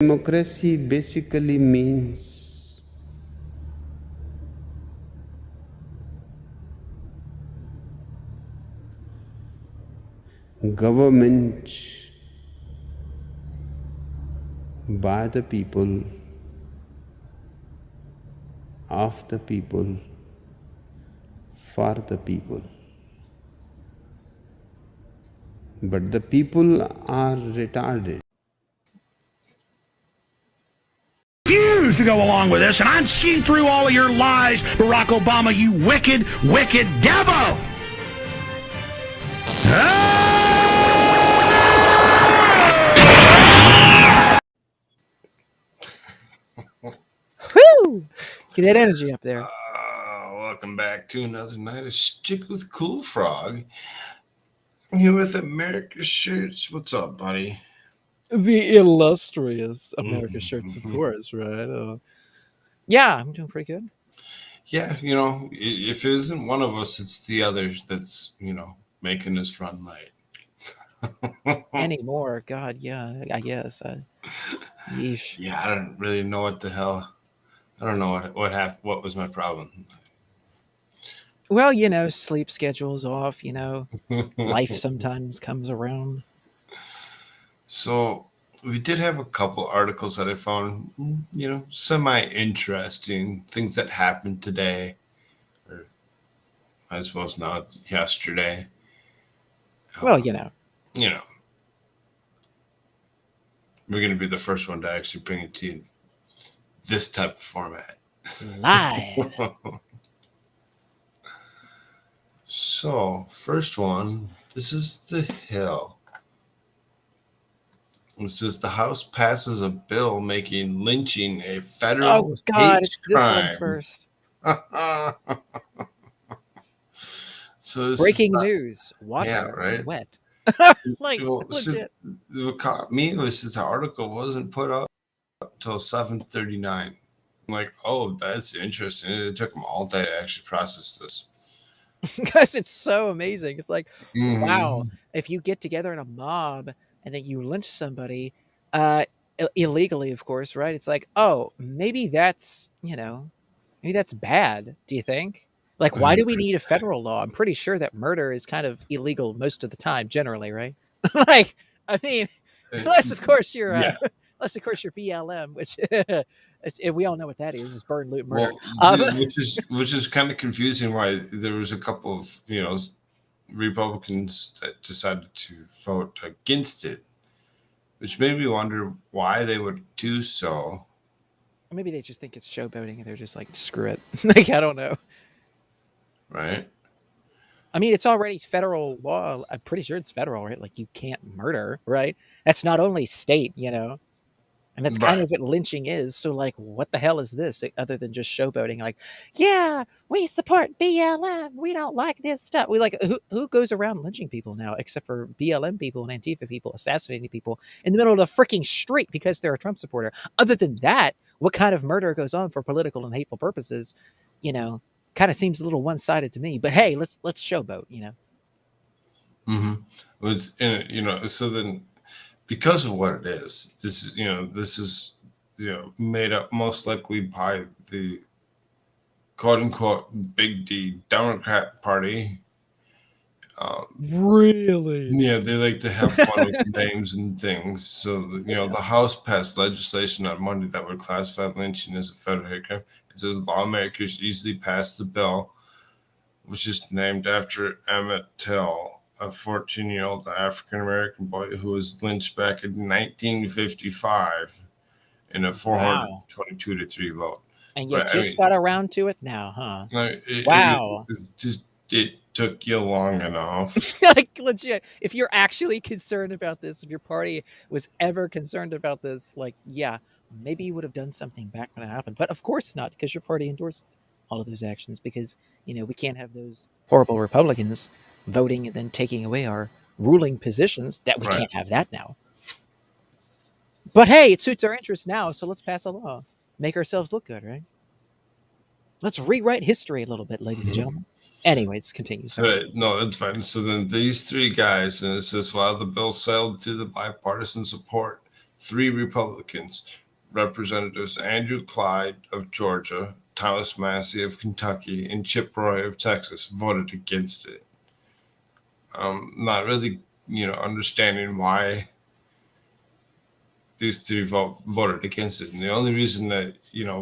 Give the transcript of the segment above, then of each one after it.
Democracy basically means government by the people, of the people, for the people. But the people are retarded. Refuse to go along with this, and I'm seeing through all of your lies, Barack Obama, you wicked, wicked devil! Woo! Get that energy up there. Welcome back to another night of Stick with Koolfrogg. Here with America's Shirts. What's up, buddy? The illustrious America Shirts, of course, right? Yeah, I'm doing pretty good. Yeah, if it isn't one of us, it's the other that's, making us run late. Anymore, God, yeah, I guess. Yeesh. Yeah, I don't really know what the hell. I don't know what happened. What was my problem? Well, sleep schedule's off, life sometimes comes around. So we did have a couple articles that I found, semi-interesting, things that happened today, or I suppose now it's yesterday. Well, we're going to be the first one to actually bring it to you this type of format. Live. So, first one, this is the Hill. It says the House passes a bill making lynching a federal God, hate it's this crime. one first. So Breaking news. Water Yeah, right. wet. Legit. What caught me was that the article wasn't put up until 7:39. I'm like, oh, that's interesting. It took them all day to actually process this. Because it's so amazing. It's like, wow, Mhm. if you get together in a mob and then you lynch somebody, illegally, of course, right? It's like, oh, maybe that's bad. Do you think? Like, why do we need a federal law? I'm pretty sure that murder is kind of illegal most of the time, generally, right? Like, I mean, unless of course you're BLM, which we all know what that is burn, loot, murder. Well, which is kind of confusing. Why there was a couple of Republicans that decided to vote against it, which made me wonder why they would do so. Maybe they just think it's showboating and they're just like, screw it. Like, I don't know. Right. I mean, it's already federal law. I'm pretty sure it's federal, right? Like, you can't murder, right? That's not only state, and that's kind of what lynching is. So, like, what the hell is this other than just showboating? Like, yeah, we support BLM. We don't like this stuff. We like who goes around lynching people now, except for BLM people and Antifa people assassinating people in the middle of the freaking street because they're a Trump supporter. Other than that, what kind of murder goes on for political and hateful purposes? Kind of seems a little one-sided to me. But hey, let's showboat. Mm-hmm. So then, because of what it is, this is made up most likely by the quote unquote big D Democrat Party. Really? Yeah, they like to have fun with names and things. So the House passed legislation on Monday that would classify lynching as a federal hate crime. It says lawmakers easily passed the bill, which is named after Emmett Till, a 14-year-old African-American boy who was lynched back in 1955 in a 422-3 vote. And you got around to it now, huh? Wow. It took you long enough. Like, legit. If you're actually concerned about this, if your party was ever concerned about this, like, yeah, maybe you would have done something back when it happened. But of course not, because your party endorsed all of those actions because, we can't have those horrible Republicans voting and then taking away our ruling positions. That we can't have that now. But hey, it suits our interests now, so let's pass a law. Make ourselves look good, right? Let's rewrite history a little bit, ladies and gentlemen. Anyways, continue. No, that's fine. So then these three guys, and it says, while the bill sailed through the bipartisan support, 3 Republicans, Representatives Andrew Clyde of Georgia, Thomas Massey of Kentucky, and Chip Roy of Texas, voted against it. Not really, understanding why these 3 voted against it. And the only reason that,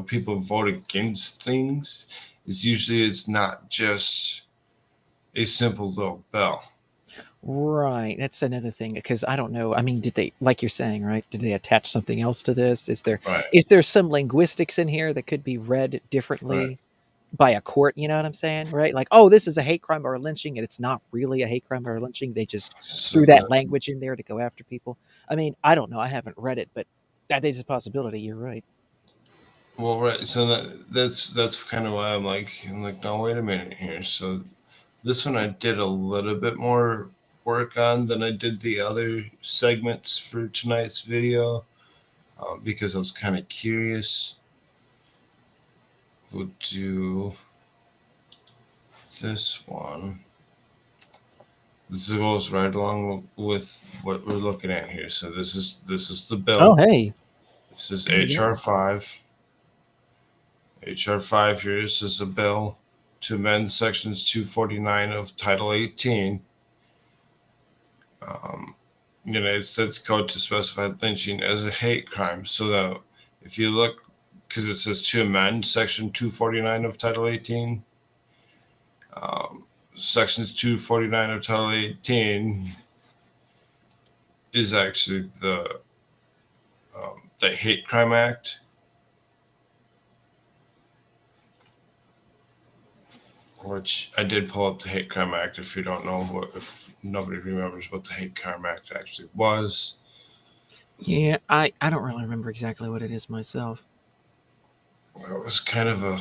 people vote against things is usually it's not just a simple little bell. Right. That's another thing, because I don't know. I mean, did they, like you're saying, right? Did they attach something else to this? Is there Right. is there some linguistics in here that could be read Right. differently by a court? You know what I'm saying? Right? Like, oh, this is a hate crime or a lynching, and it's not really a hate crime or a lynching. They just So threw that that, language in there to go after people. I mean, I don't know. I haven't read it, but that is a possibility. You're right. well, right. So that's kind of why I'm like, no, wait a minute here. So this one I did a little bit more work on than I did the other segments for tonight's video, because I was kind of curious. We'll do this one. This goes right along with what we're looking at here. So this is the bill. Oh, hey. This is There you go. HR 5. HR 5 here. This is a bill to amend sections 249 of Title 18. United States Code to specify lynching as a hate crime. So that if you look, because it says to amend section 249 of Title 18, sections 249 of Title 18 is actually the Hate Crime Act. Which I did pull up the Hate Crime Act. If you don't know if nobody remembers what the Hate Crime Act actually was. Yeah, I don't really remember exactly what it is myself. It was kind of a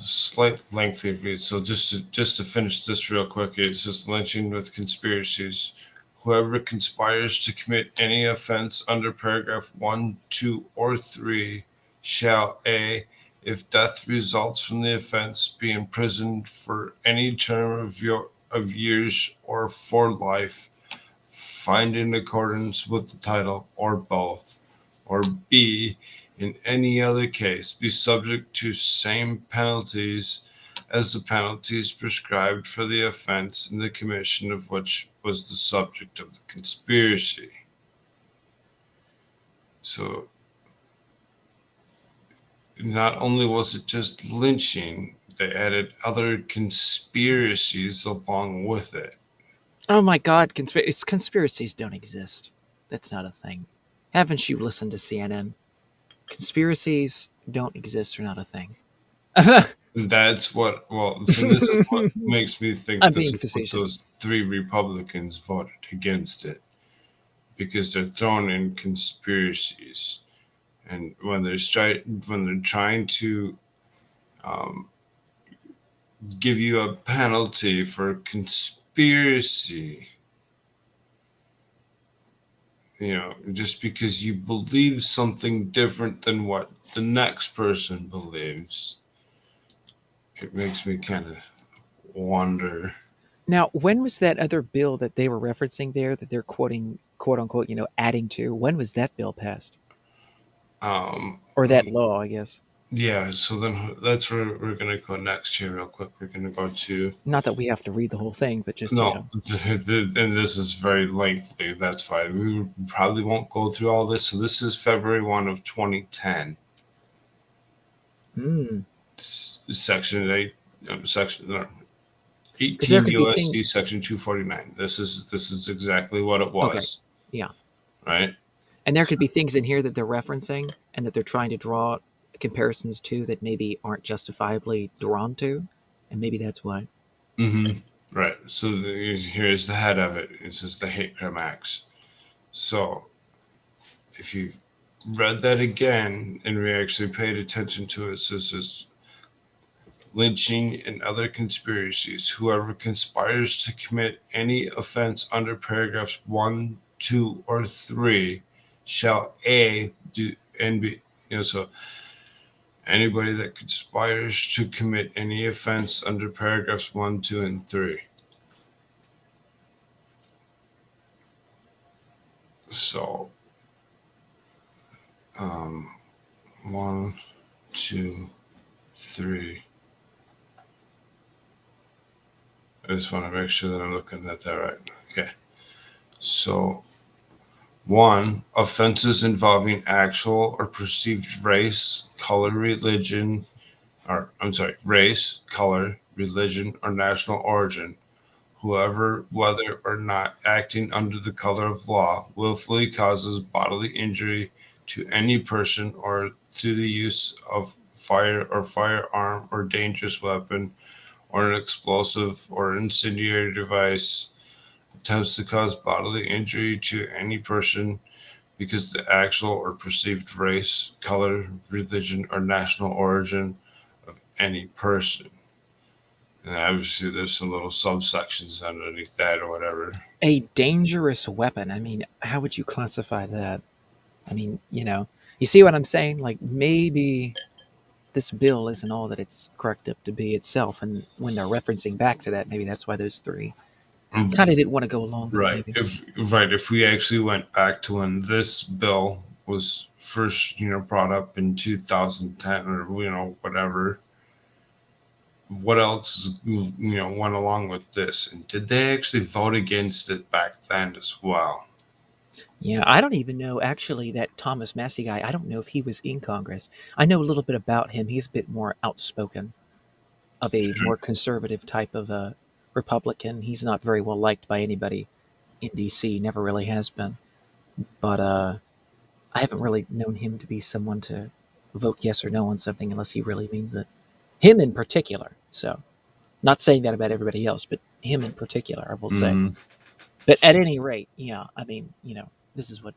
slight lengthy read. So just to finish this real quick, it says lynching with conspiracies. Whoever conspires to commit any offense under paragraph 1, 2, or 3 shall A, if death results from the offense, be imprisoned for any term of years or for life, fined in accordance with the title, or both, or B, in any other case, be subject to same penalties as the penalties prescribed for the offense in the commission of which was the subject of the conspiracy. So not only was it just lynching, they added other conspiracies along with it. Oh my God, conspiracies don't exist. That's not a thing. Haven't you listened to CNN? Conspiracies don't exist, are not a thing. That's what, so this is what makes me think I'm this being is what facetious. those 3 Republicans voted against it, because they're throwing in conspiracies. And when they're trying to give you a penalty for conspiracy, just because you believe something different than what the next person believes, it makes me kind of wonder. Now, when was that other bill that they were referencing there that they're quoting, quote unquote, adding to? When was that bill passed? Or that law, I guess. Yeah, so then that's where we're going to go next here real quick. We're going to go to... Not that we have to read the whole thing, but just, No, and this is very lengthy. That's fine. We probably won't go through all this. So this is February 1 of 2010. Section 8, section 18 USC section 249. This is exactly what it was. Okay. Yeah. Right? And there could be things in here that they're referencing and that they're trying to draw comparisons to that maybe aren't justifiably drawn to, and maybe that's why. Mm-hmm. Right. So here's the head of it. It says the Hate Crime Acts. So if you read that again and we actually paid attention to it, it says lynching and other conspiracies. Whoever conspires to commit any offense under paragraphs 1, 2, or 3 shall A, do, and B. So anybody that conspires to commit any offense under paragraphs 1, 2, and 3. So 1, 2, 3. I just want to make sure that I'm looking at that right. Okay. So, 1, offenses involving actual or perceived race, color, religion, race, color, religion, or national origin. Whoever, whether or not acting under the color of law, willfully causes bodily injury to any person or through the use of fire or firearm or dangerous weapon or an explosive or incendiary device attempts to cause bodily injury to any person because the actual or perceived race, color, religion, or national origin of any person. And obviously, there's some little subsections underneath that or whatever. A dangerous weapon. I mean, how would you classify that? I mean, you see what I'm saying? Like maybe this bill isn't all that it's cracked up to be itself, and when they're referencing back to that, maybe that's why there's three. Kind of didn't want to go along with it, Right. maybe. If we actually went back to when this bill was first, brought up in 2010 or whatever, what else went along with this, and did they actually vote against it back then as well? Yeah, I don't even know actually that Thomas Massey guy. I don't know if he was in Congress. I know a little bit about him. He's a bit more outspoken, of a more conservative type of a Republican. He's not very well liked by anybody in DC. Never really has been. But I haven't really known him to be someone to vote yes or no on something unless he really means it. Him in particular. So, not saying that about everybody else, but him in particular, I will say. Mm-hmm. But at any rate, yeah, I mean, this is what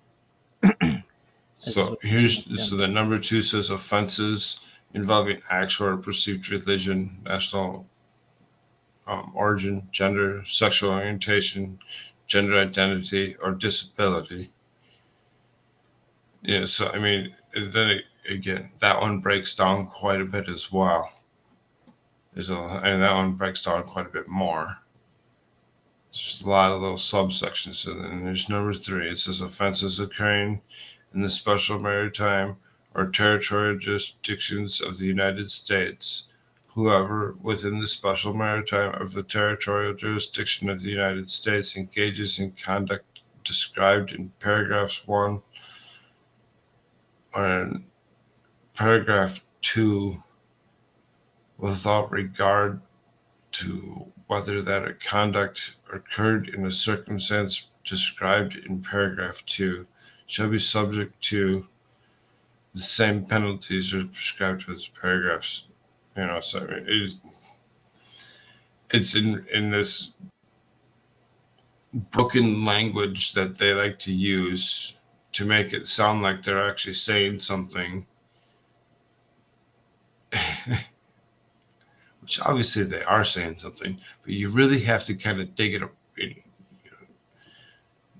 So the number 2 says offenses involving actual or perceived religion, national origin, gender, sexual orientation, gender identity, or disability. Yeah, so I mean, then again, that one breaks down quite a bit as well. And that one breaks down quite a bit more. There's a lot of little subsections, and then there's number 3. It says offenses occurring in the special maritime or territorial jurisdictions of the United States. Whoever within the special maritime of the territorial jurisdiction of the United States engages in conduct described in paragraphs 1 or in paragraph 2 without regard to whether that conduct occurred in a circumstance described in paragraph 2 shall be subject to the same penalties as prescribed with paragraphs. So I mean, it's in this broken language that they like to use to make it sound like they're actually saying something, which obviously they are saying something, but you really have to kind of dig it up,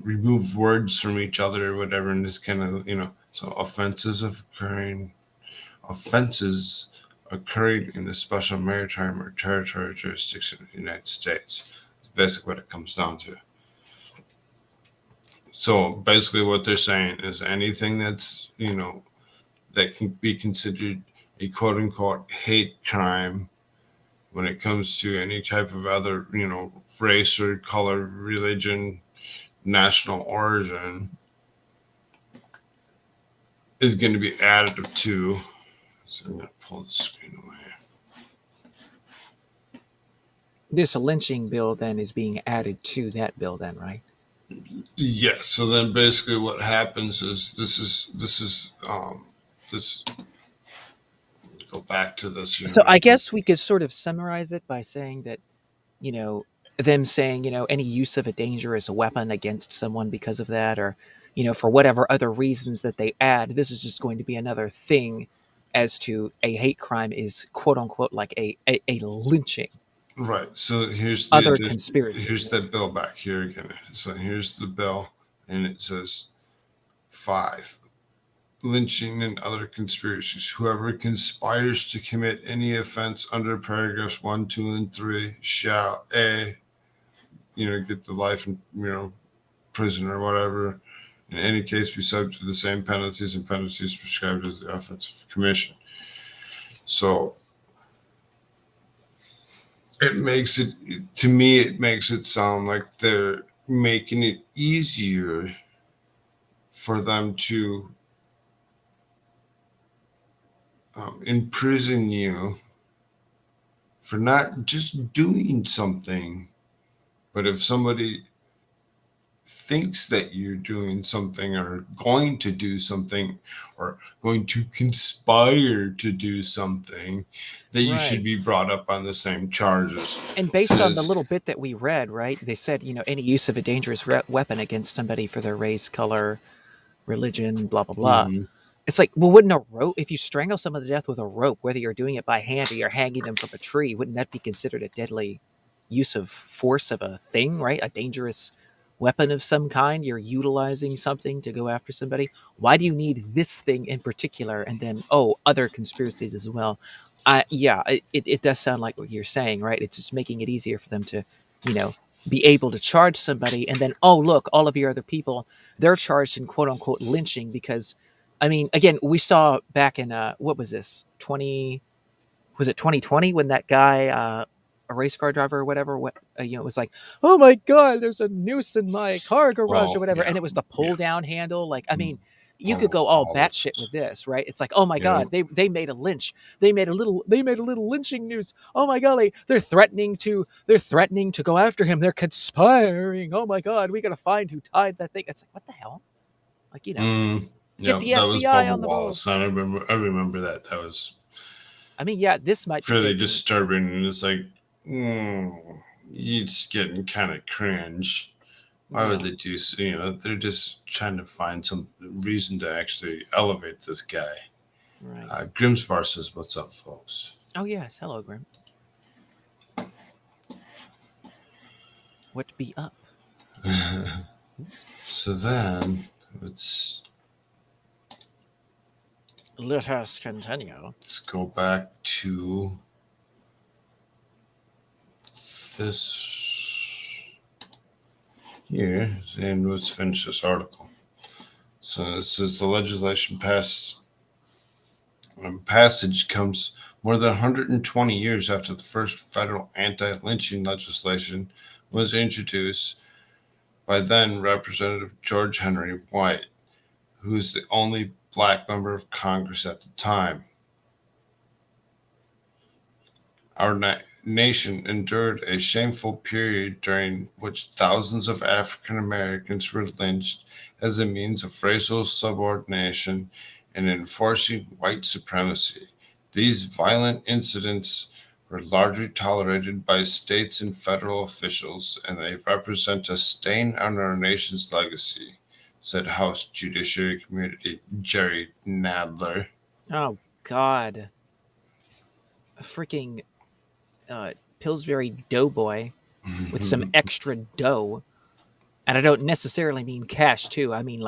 remove words from each other or whatever, and just kind of, so offenses occurring in the special maritime or territorial jurisdiction of the United States. It's basically what it comes down to. So basically what they're saying is anything that's, that can be considered a quote unquote hate crime when it comes to any type of other, race or color, religion, national origin is going to be added to. So I'm going to pull the screen away. This lynching bill then is being added to that bill then, right? Yes. So then basically what happens is this go back to this. So I guess we could sort of summarize it by saying that, them saying, any use of a dangerous weapon against someone because of that, or, for whatever other reasons that they add, this is just going to be another thing as to a hate crime is quote unquote like a lynching. Right. So here's other conspiracy. Here's that bill back here again. So here's the bill, and it says 5. Lynching and other conspiracies. Whoever conspires to commit any offense under paragraphs 1, 2, and 3 shall A, get the life in prison or whatever, In any case, be subject to the same penalties and penalties prescribed as the offensive commission. So it makes it, to me, it makes it sound like they're making it easier for them to imprison you for not just doing something, but if somebody thinks that you're doing something or going to do something or going to conspire to do something, that you should Right. be brought up on the same charges. And based on the Says, little bit that we read, right, they said, any use of a dangerous weapon against somebody for their race, color, religion, blah, blah, blah. mhm, It's like, well, wouldn't a rope, if you strangle someone to death with a rope, whether you're doing it by hand or you're hanging them from a tree, wouldn't that be considered a deadly use of force of a thing, right? A dangerous weapon of some kind. You're utilizing something to go after somebody. Why do you need this thing in particular? And then, other conspiracies as well. Yeah, it does sound like what you're saying, right? It's just making it easier for them to, be able to charge somebody. And then, look, all of your other people, they're charged in quote unquote lynching because, I mean, again, we saw back in, what was this, 2020 when that guy, a race car driver or whatever, it was like, oh my God, there's a noose in my car garage or well, whatever. And yeah, it was the pull down handle. Like, I mean, you could all, go all all this, batshit with this, right? It's like, oh my God, they made a lynch. They made a little lynching noose. Oh my golly, they're threatening to go after him. They're conspiring. Oh my God, we got to find who tied that thing. It's like, what the hell? Like, get the that was FBI Bubba on the roll. Wallace. I remember that. That was I mean, yeah, this might be really taking, disturbing, and it's like, it's getting kind of cringe. Why would yeah, they do? They're just trying to find some reason to actually elevate this guy. right. Grimspar says, "What's up, folks?" Oh yes, hello, Grim. What be up? Oops. So then let's Let us continue. go back to this here, and let's finish this article. So it says the legislation passage comes more than 120 years after the first federal anti-lynching legislation was introduced by then Representative George Henry White, who was the only black member of Congress at the time. Our nation endured a shameful period during which thousands of African Americans were lynched as a means of racial subordination and enforcing white supremacy. These violent incidents were largely tolerated by states and federal officials, and they represent a stain on our nation's legacy, said House Judiciary Committee Jerry Nadler. Oh God, a freaking Pillsbury Doughboy with some extra dough, and I don't necessarily mean cash too. I mean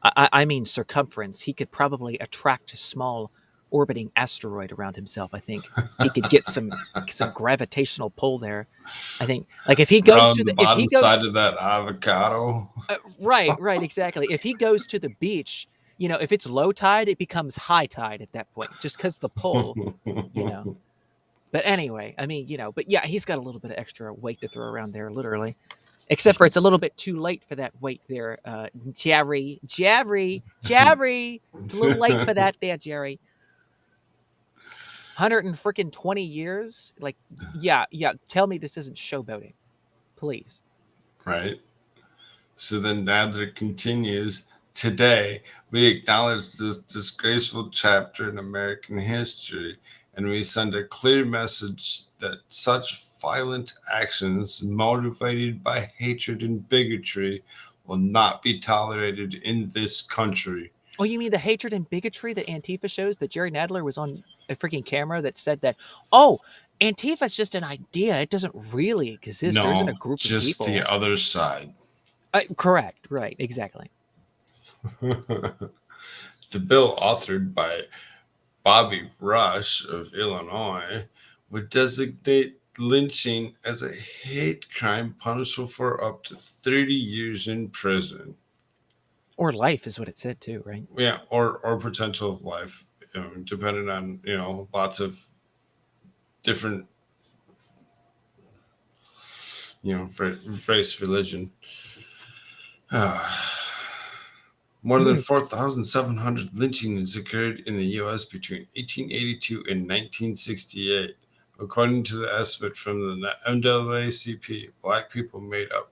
I mean circumference. He could probably attract a small orbiting asteroid around himself. I think he could get some gravitational pull there. I think, like, if he goes Around to the the if he bottom goes side of that avocado. right, exactly. If he goes to the beach, if it's low tide, it becomes high tide at that point, just because the pull, you know. But anyway, I mean, but yeah, he's got a little bit of extra weight to throw around there, literally. Except for it's a little bit too late for that weight there, Jerry. It's a little late for that there, Jerry. 120 years? Like, yeah. Tell me this isn't showboating, please. Right? So then Nadler continues, today we acknowledge this disgraceful chapter in American history, and we send a clear message that such violent actions motivated by hatred and bigotry will not be tolerated in this country. Oh, you mean the hatred and bigotry that Antifa shows, that Jerry Nadler was on a freaking camera that said that, Antifa's just an idea. It doesn't really exist. There isn't a No, group of just people. the other side. Correct. Right. Exactly. The bill, authored by Bobby Rush of Illinois, would designate lynching as a hate crime punishable for up to 30 years in prison. Or life is what it said too, right? Yeah, or potential of life, depending on lots of different race, religion. More than 4,700 lynchings occurred in the U.S. between 1882 and 1968. According to the estimate from the NAACP, black people made up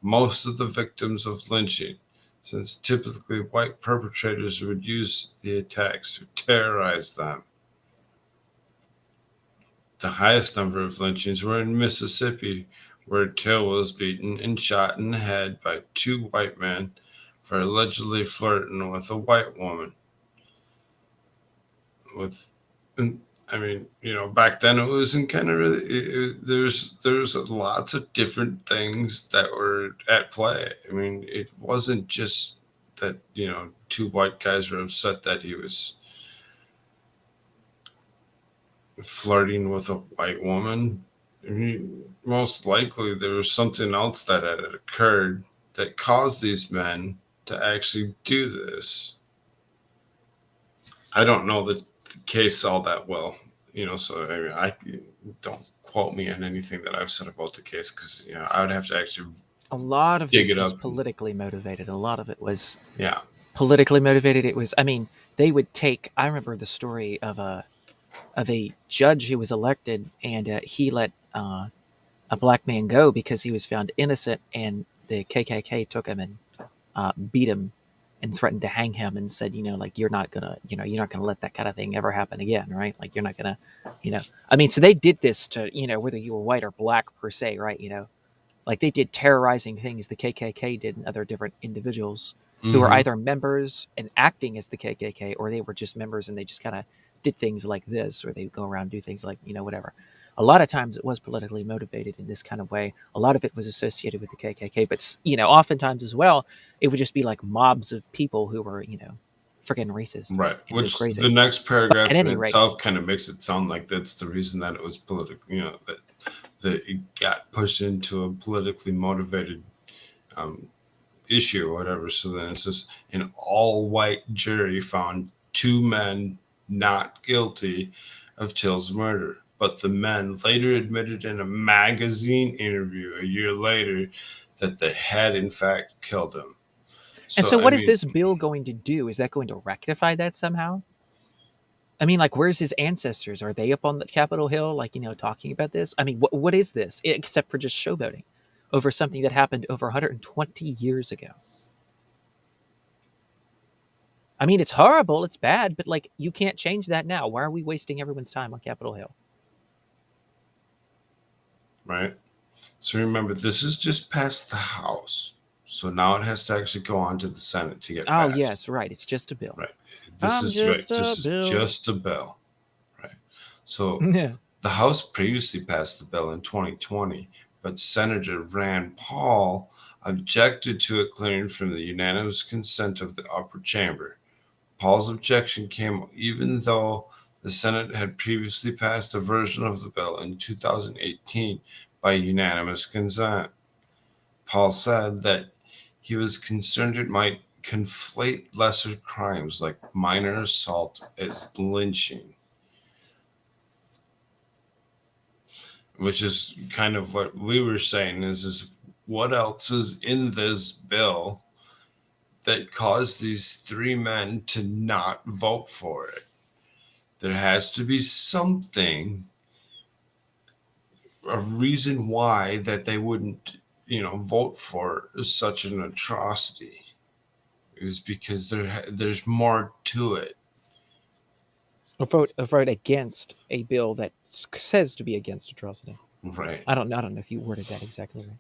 most of the victims of lynching, since typically white perpetrators would use the attacks to terrorize them. The highest number of lynchings were in Mississippi, where Till was beaten and shot in the head by two white men for allegedly flirting with a white woman. Back then it was in kind of there's lots of different things that were at play. I mean, it wasn't just that two white guys were upset that he was flirting with a white woman. I mean, most likely there was something else that had occurred that caused these men to actually do this. I don't know the case all that well, so I don't quote me on anything that I've said about the case, because I would have to actually A lot of dig this it was up. politically motivated. A lot of it was Yeah. politically motivated. It was, I mean, they would take. I remember the story of a judge who was elected, and he let a black man go because he was found innocent, and the KKK took him and beat him and threatened to hang him, and said, like, you're not gonna let that kind of thing ever happen again, right? Like, you're not gonna, I mean, so they did this to, whether you were white or black per se, right? Like, they did terrorizing things the KKK did and other different individuals who were Mm-hmm. either members and acting as the KKK, or they were just members and they just kind of did things like this, or they go around and do things like, whatever. A lot of times it was politically motivated in this kind of way. A lot of it was associated with the KKK, but oftentimes as well, it would just be like mobs of people who were, freaking racist Right. and go Which the crazy. next But paragraph at in any rate, itself kind of makes it sound like that's the reason that it was political, that it got pushed into a politically motivated issue or whatever. So then it's just an all white jury found two men not guilty of Till's murder. But the men later admitted in a magazine interview a year later that they had in fact killed him. and So so I what is mean, this bill going to do? Is that going to rectify that somehow? I mean, like, where's his ancestors? Are they up on the Capitol Hill, like, talking about this? I mean, what is this except for just showboating over something that happened over 120 years ago? I mean, it's horrible, it's bad, but like, you can't change that now. Why are we wasting everyone's time on Capitol Hill? right? So remember, this is just past the House. So now it has to actually go on to the Senate to get Oh, passed. yes, right. It's just a bill. Right. This I'm is right. just This a is bill. just a bill. Right. So Yeah. the House previously passed the bill in 2020, but Senator Rand Paul objected to it clearing from the unanimous consent of the upper chamber. Paul's objection came even though the Senate had previously passed a version of the bill in 2018 by unanimous consent. Paul said that he was concerned it might conflate lesser crimes like minor assault as lynching, which is kind of what we were saying is what else is in this bill that caused these three men to not vote for it? There has to be something, a reason why that they wouldn't, vote for such an atrocity. Is because there's more to it. A vote against a bill that says to be against atrocity. Right. I don't know if you worded that exactly right.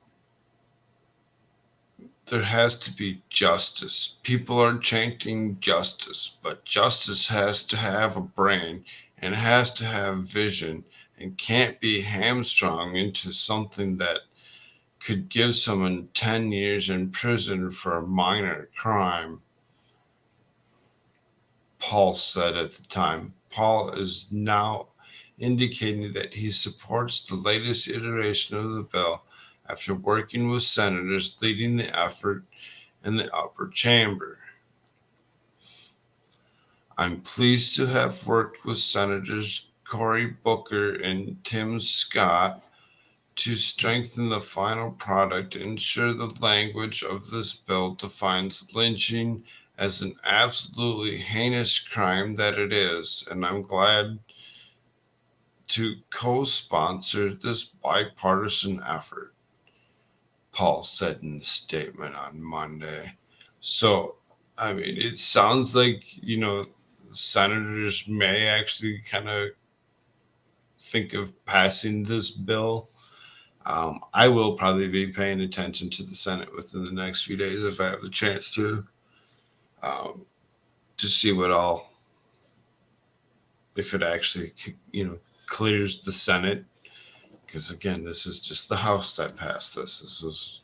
There has to be justice. People are chanting justice, but justice has to have a brain and has to have vision and can't be hamstrung into something that could give someone 10 years in prison for a minor crime. Paul said at the time. Paul is now indicating that he supports the latest iteration of the bill after working with senators leading the effort in the upper chamber. I'm pleased to have worked with Senators Cory Booker and Tim Scott to strengthen the final product and ensure the language of this bill defines lynching as an absolutely heinous crime that it is, and I'm glad to co-sponsor this bipartisan effort, Paul said in a statement on Monday. So, I mean, it sounds like, senators may actually kind of think of passing this bill. I will probably be paying attention to the Senate within the next few days if I have the chance to see if it actually, clears the Senate. Because again, this is just the House that passed this. This is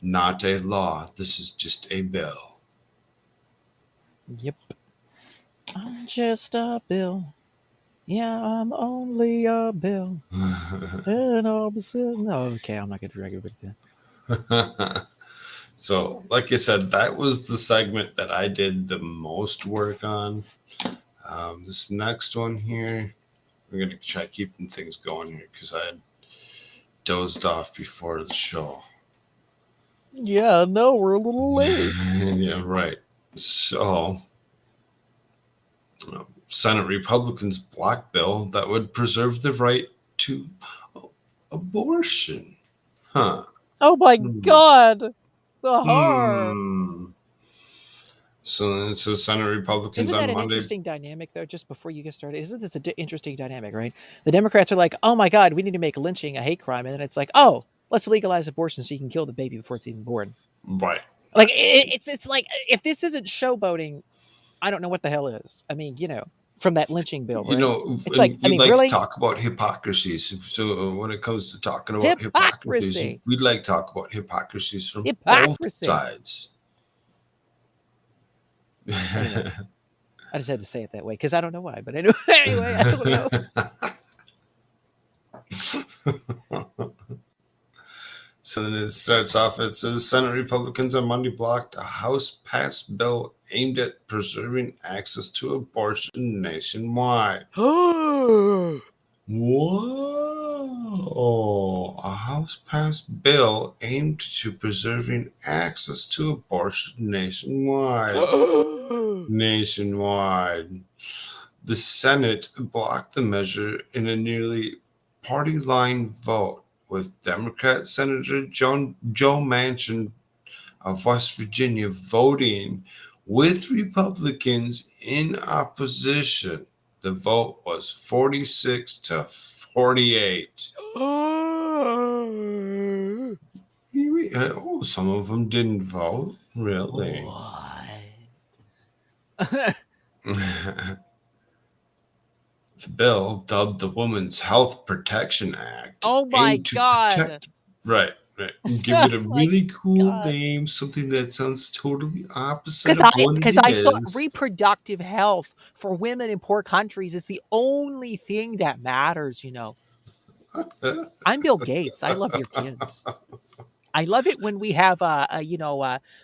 not a law. This is just a bill. Yep. I'm just a bill. Yeah, I'm only a bill. And all of a sudden, okay, I'm not going to drag it with you. So, like I said, that was the segment that I did the most work on. This next one here, we're going to try keeping things going here because I had dozed off before the show. Yeah, no, we're a little late. Yeah, right. So, Senate Republicans blocked bill that would preserve the right to abortion. Huh. Oh my God! The horror! So it says Senate Republicans Isn't that on an Monday. interesting dynamic, though, just before you get started? Isn't this an interesting dynamic, right? The Democrats are like, oh my God, we need to make lynching a hate crime. And then it's like, oh, let's legalize abortion so you can kill the baby before it's even born. Right. Like, it's like, if this isn't showboating, I don't know what the hell is. I mean, from that lynching bill, right? It's like, we like really to talk about hypocrisies. So when it comes to talking about hypocrisy, we'd like to talk about hypocrisies from both sides. Anyway, I just had to say it that way because I don't know why. But anyway, I don't know. So then it starts off, it says Senate Republicans on Monday blocked a House-passed bill aimed at preserving access to abortion nationwide. Whoa! A House-passed bill aimed to preserving access to abortion nationwide. The Senate blocked the measure in a nearly party-line vote, with Democrat Senator Joe Manchin of West Virginia voting with Republicans in opposition. The vote was 46 to 48. Oh, some of them didn't vote. Really? What? The bill, dubbed the Women's Health Protection Act. Oh my God. Right. Give it a really cool name, something that sounds totally opposite of what it is. Because I thought reproductive health for women in poor countries is the only thing that matters, I'm Bill Gates. I love your kids. I love it when we have,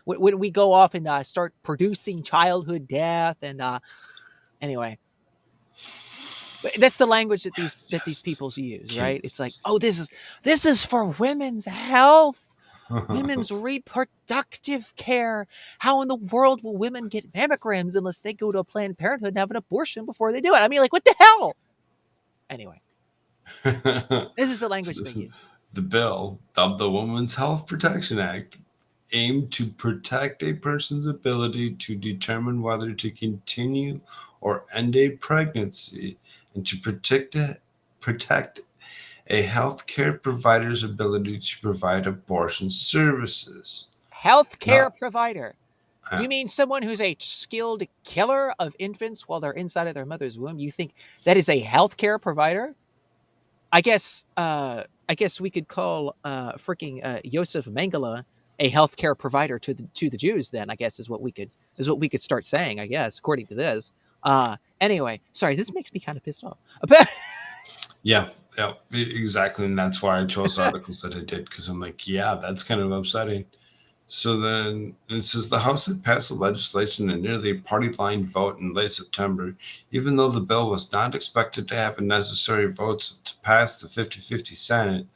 when we go off and start producing childhood death. And anyway. That's the language that these peoples use, right? It's like, oh, this is for women's health, women's reproductive care. How in the world will women get mammograms unless they go to a Planned Parenthood and have an abortion before they do it? I mean, like, what the hell? Anyway, this is the language they use. The bill, dubbed the Women's Health Protection Act, aimed to protect a person's ability to determine whether to continue or end a pregnancy, and to protect a healthcare provider's ability to provide abortion services. Healthcare provider? You mean someone who's a skilled killer of infants while they're inside of their mother's womb? You think that is a healthcare provider? I guess we could call freaking Yosef Mengele a healthcare provider to the Jews. Then I guess is what we could start saying. I guess according to this. Anyway, sorry, this makes me kind of pissed off. Yeah, exactly, and that's why I chose articles that I did, because I'm like, yeah, that's kind of upsetting. So then it says the House had passed the legislation in nearly a party line vote in late September, even though the bill was not expected to have the necessary votes to pass the 50-50 Senate,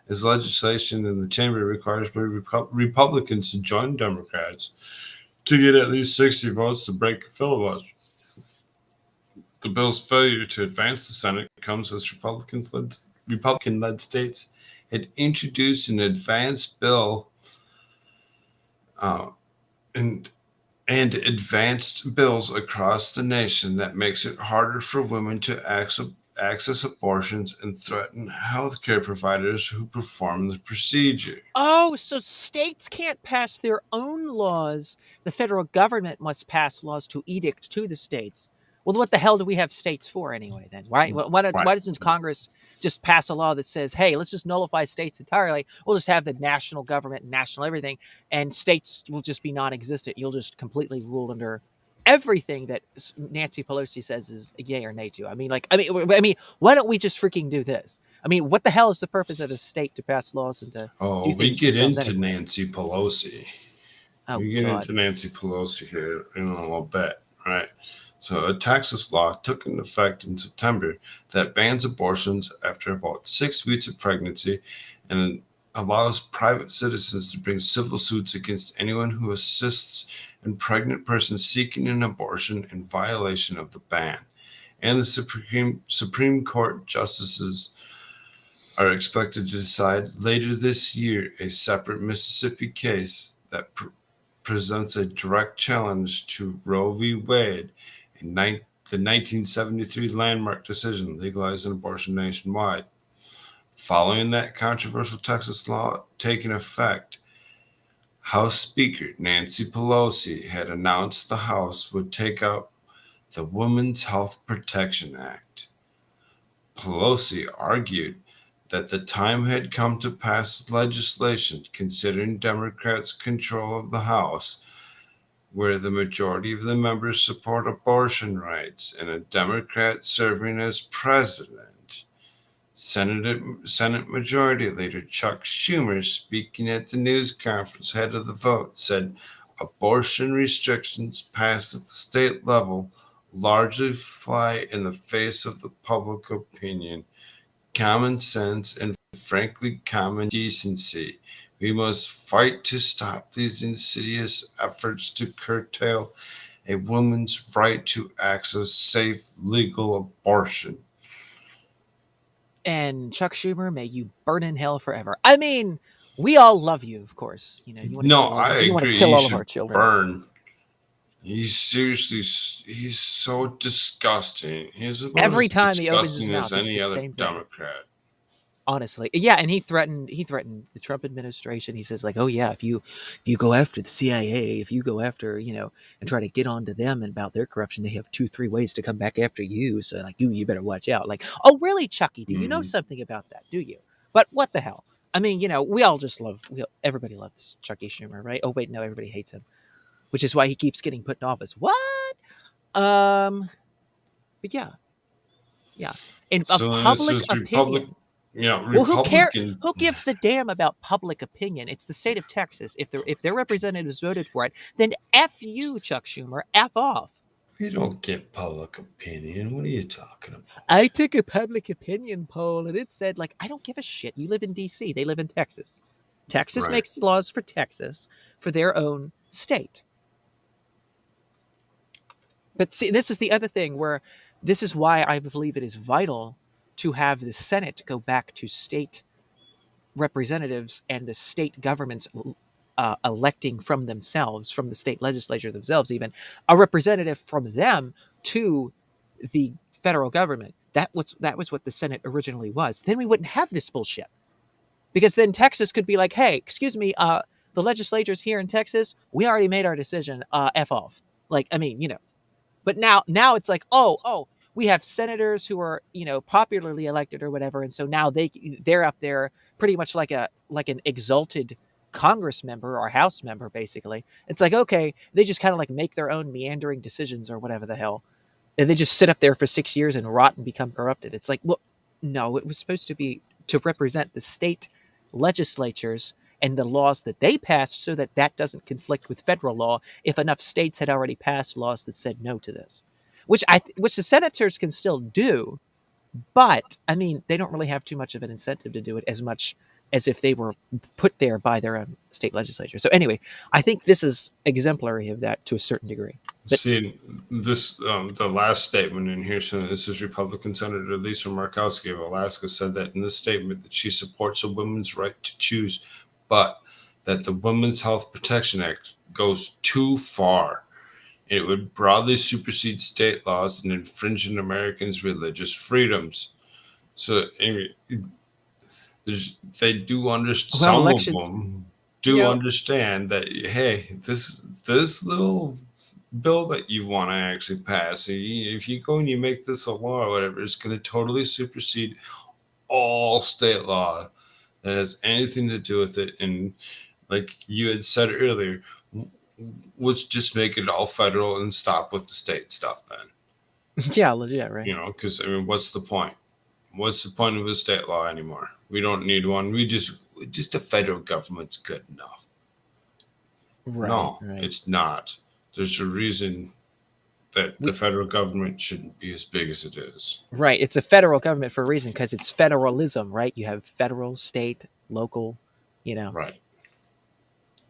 as legislation in the chamber requires Republicans to join Democrats to get at least 60 votes to break a filibuster. The bill's failure to advance the Senate comes as Republican-led states had introduced an advanced bill and advanced bills across the nation that makes it harder for women to access abortions and threaten healthcare providers who perform the procedure. Oh, so states can't pass their own laws. The federal government must pass laws to edict to the states. Well, what the hell do we have states for anyway then, right? Why doesn't Congress just pass a law that says, hey, let's just nullify states entirely. We'll just have the national government and national everything, and states will just be non-existent. You'll just completely rule under everything that Nancy Pelosi says is a yay or nay to. I mean, why don't we just freaking do this? I mean, what the hell is the purpose of a state to pass laws and to do things we get into anyway? Nancy Pelosi. Oh, we get God. into Nancy Pelosi here in a little bit, right? So a Texas law took into effect in September that bans abortions after about 6 weeks of pregnancy and allows private citizens to bring civil suits against anyone who assists a pregnant person seeking an abortion in violation of the ban. And the Supreme Court justices are expected to decide later this year a separate Mississippi case that presents a direct challenge to Roe v. Wade, the 1973 landmark decision legalizing abortion nationwide. Following that controversial Texas law taking effect, House Speaker Nancy Pelosi had announced the House would take up the Women's Health Protection Act. Pelosi argued that the time had come to pass legislation considering Democrats' control of the House, where the majority of the members support abortion rights and a Democrat serving as president. Senate Majority Leader Chuck Schumer, speaking at the news conference ahead of the vote, said abortion restrictions passed at the state level largely fly in the face of the public opinion, common sense, and frankly common decency. We must fight to stop these insidious efforts to curtail a woman's right to access safe, legal abortion. And Chuck Schumer, may you burn in hell forever. I mean, we all love you, of course. You know, you want to kill all of our children. Burn. He's seriously, he's so disgusting. He's about every as time he opens his disgusting mouth, as it's any the other same thing. Democrat. Honestly, yeah, and he threatened the Trump administration. He says like, oh yeah, if you go after the CIA, if you go after, you know, and try to get onto them and about their corruption, they have 2-3 ways to come back after you. So like you better watch out. Like, oh really, Chucky? Do you know something about that? Do you? But what the hell? I mean, you know, everybody loves Chucky Schumer, right? Oh wait, no, everybody hates him, which is why he keeps getting put in office. What? But yeah. In So a public opinion. Yeah, well, who cares? Who gives a damn about public opinion? It's the state of Texas. If their representatives voted for it, then F you, Chuck Schumer. F off. We don't get public opinion. What are you talking about? I took a public opinion poll, and it said, like, I don't give a shit. You live in D.C. They live in Texas. Texas makes laws for Texas for their own state. But see, this is the other thing where this is why I believe it is vital to have the Senate go back to state representatives and the state governments electing from themselves, from the state legislature themselves, even a representative from them to the federal government. That was what the Senate originally was. Then we wouldn't have this bullshit, because then Texas could be like, hey, excuse me, the legislatures here in Texas, we already made our decision. F off. Like, I mean, you know. But now it's like, oh. We have senators who are, you know, popularly elected or whatever, and so now they're up there pretty much like an exalted Congress member or House member, basically. It's like, okay, they just kind of like make their own meandering decisions or whatever the hell, and they just sit up there for 6 years and rot and become corrupted. It's like, well, no, it was supposed to be to represent the state legislatures and the laws that they passed so that that doesn't conflict with federal law if enough states had already passed laws that said no to this, which which the senators can still do. But I mean, they don't really have too much of an incentive to do it as much as if they were put there by their own state legislature. So anyway, I think this is exemplary of that to a certain degree. But See, this the last statement in here. So this is Republican Senator Lisa Murkowski of Alaska said that in this statement that she supports a woman's right to choose, but that the Women's Health Protection Act goes too far. It would broadly supersede state laws and infringe on Americans' religious freedoms. So anyway, they do understand. Some election, of them do understand that. Hey, this little bill that you want to actually pass, if you go and you make this a law or whatever, it's going to totally supersede all state law that has anything to do with it. And like you had said earlier, let's just make it all federal and stop with the state stuff then. Yeah, legit, right? You know, because I mean, what's the point? What's the point of a state law anymore? We don't need one. We just the federal government's good enough. Right, no, right. It's not. There's a reason that the federal government shouldn't be as big as it is. Right. It's a federal government for a reason, because it's federalism, right? You have federal, state, local, Right.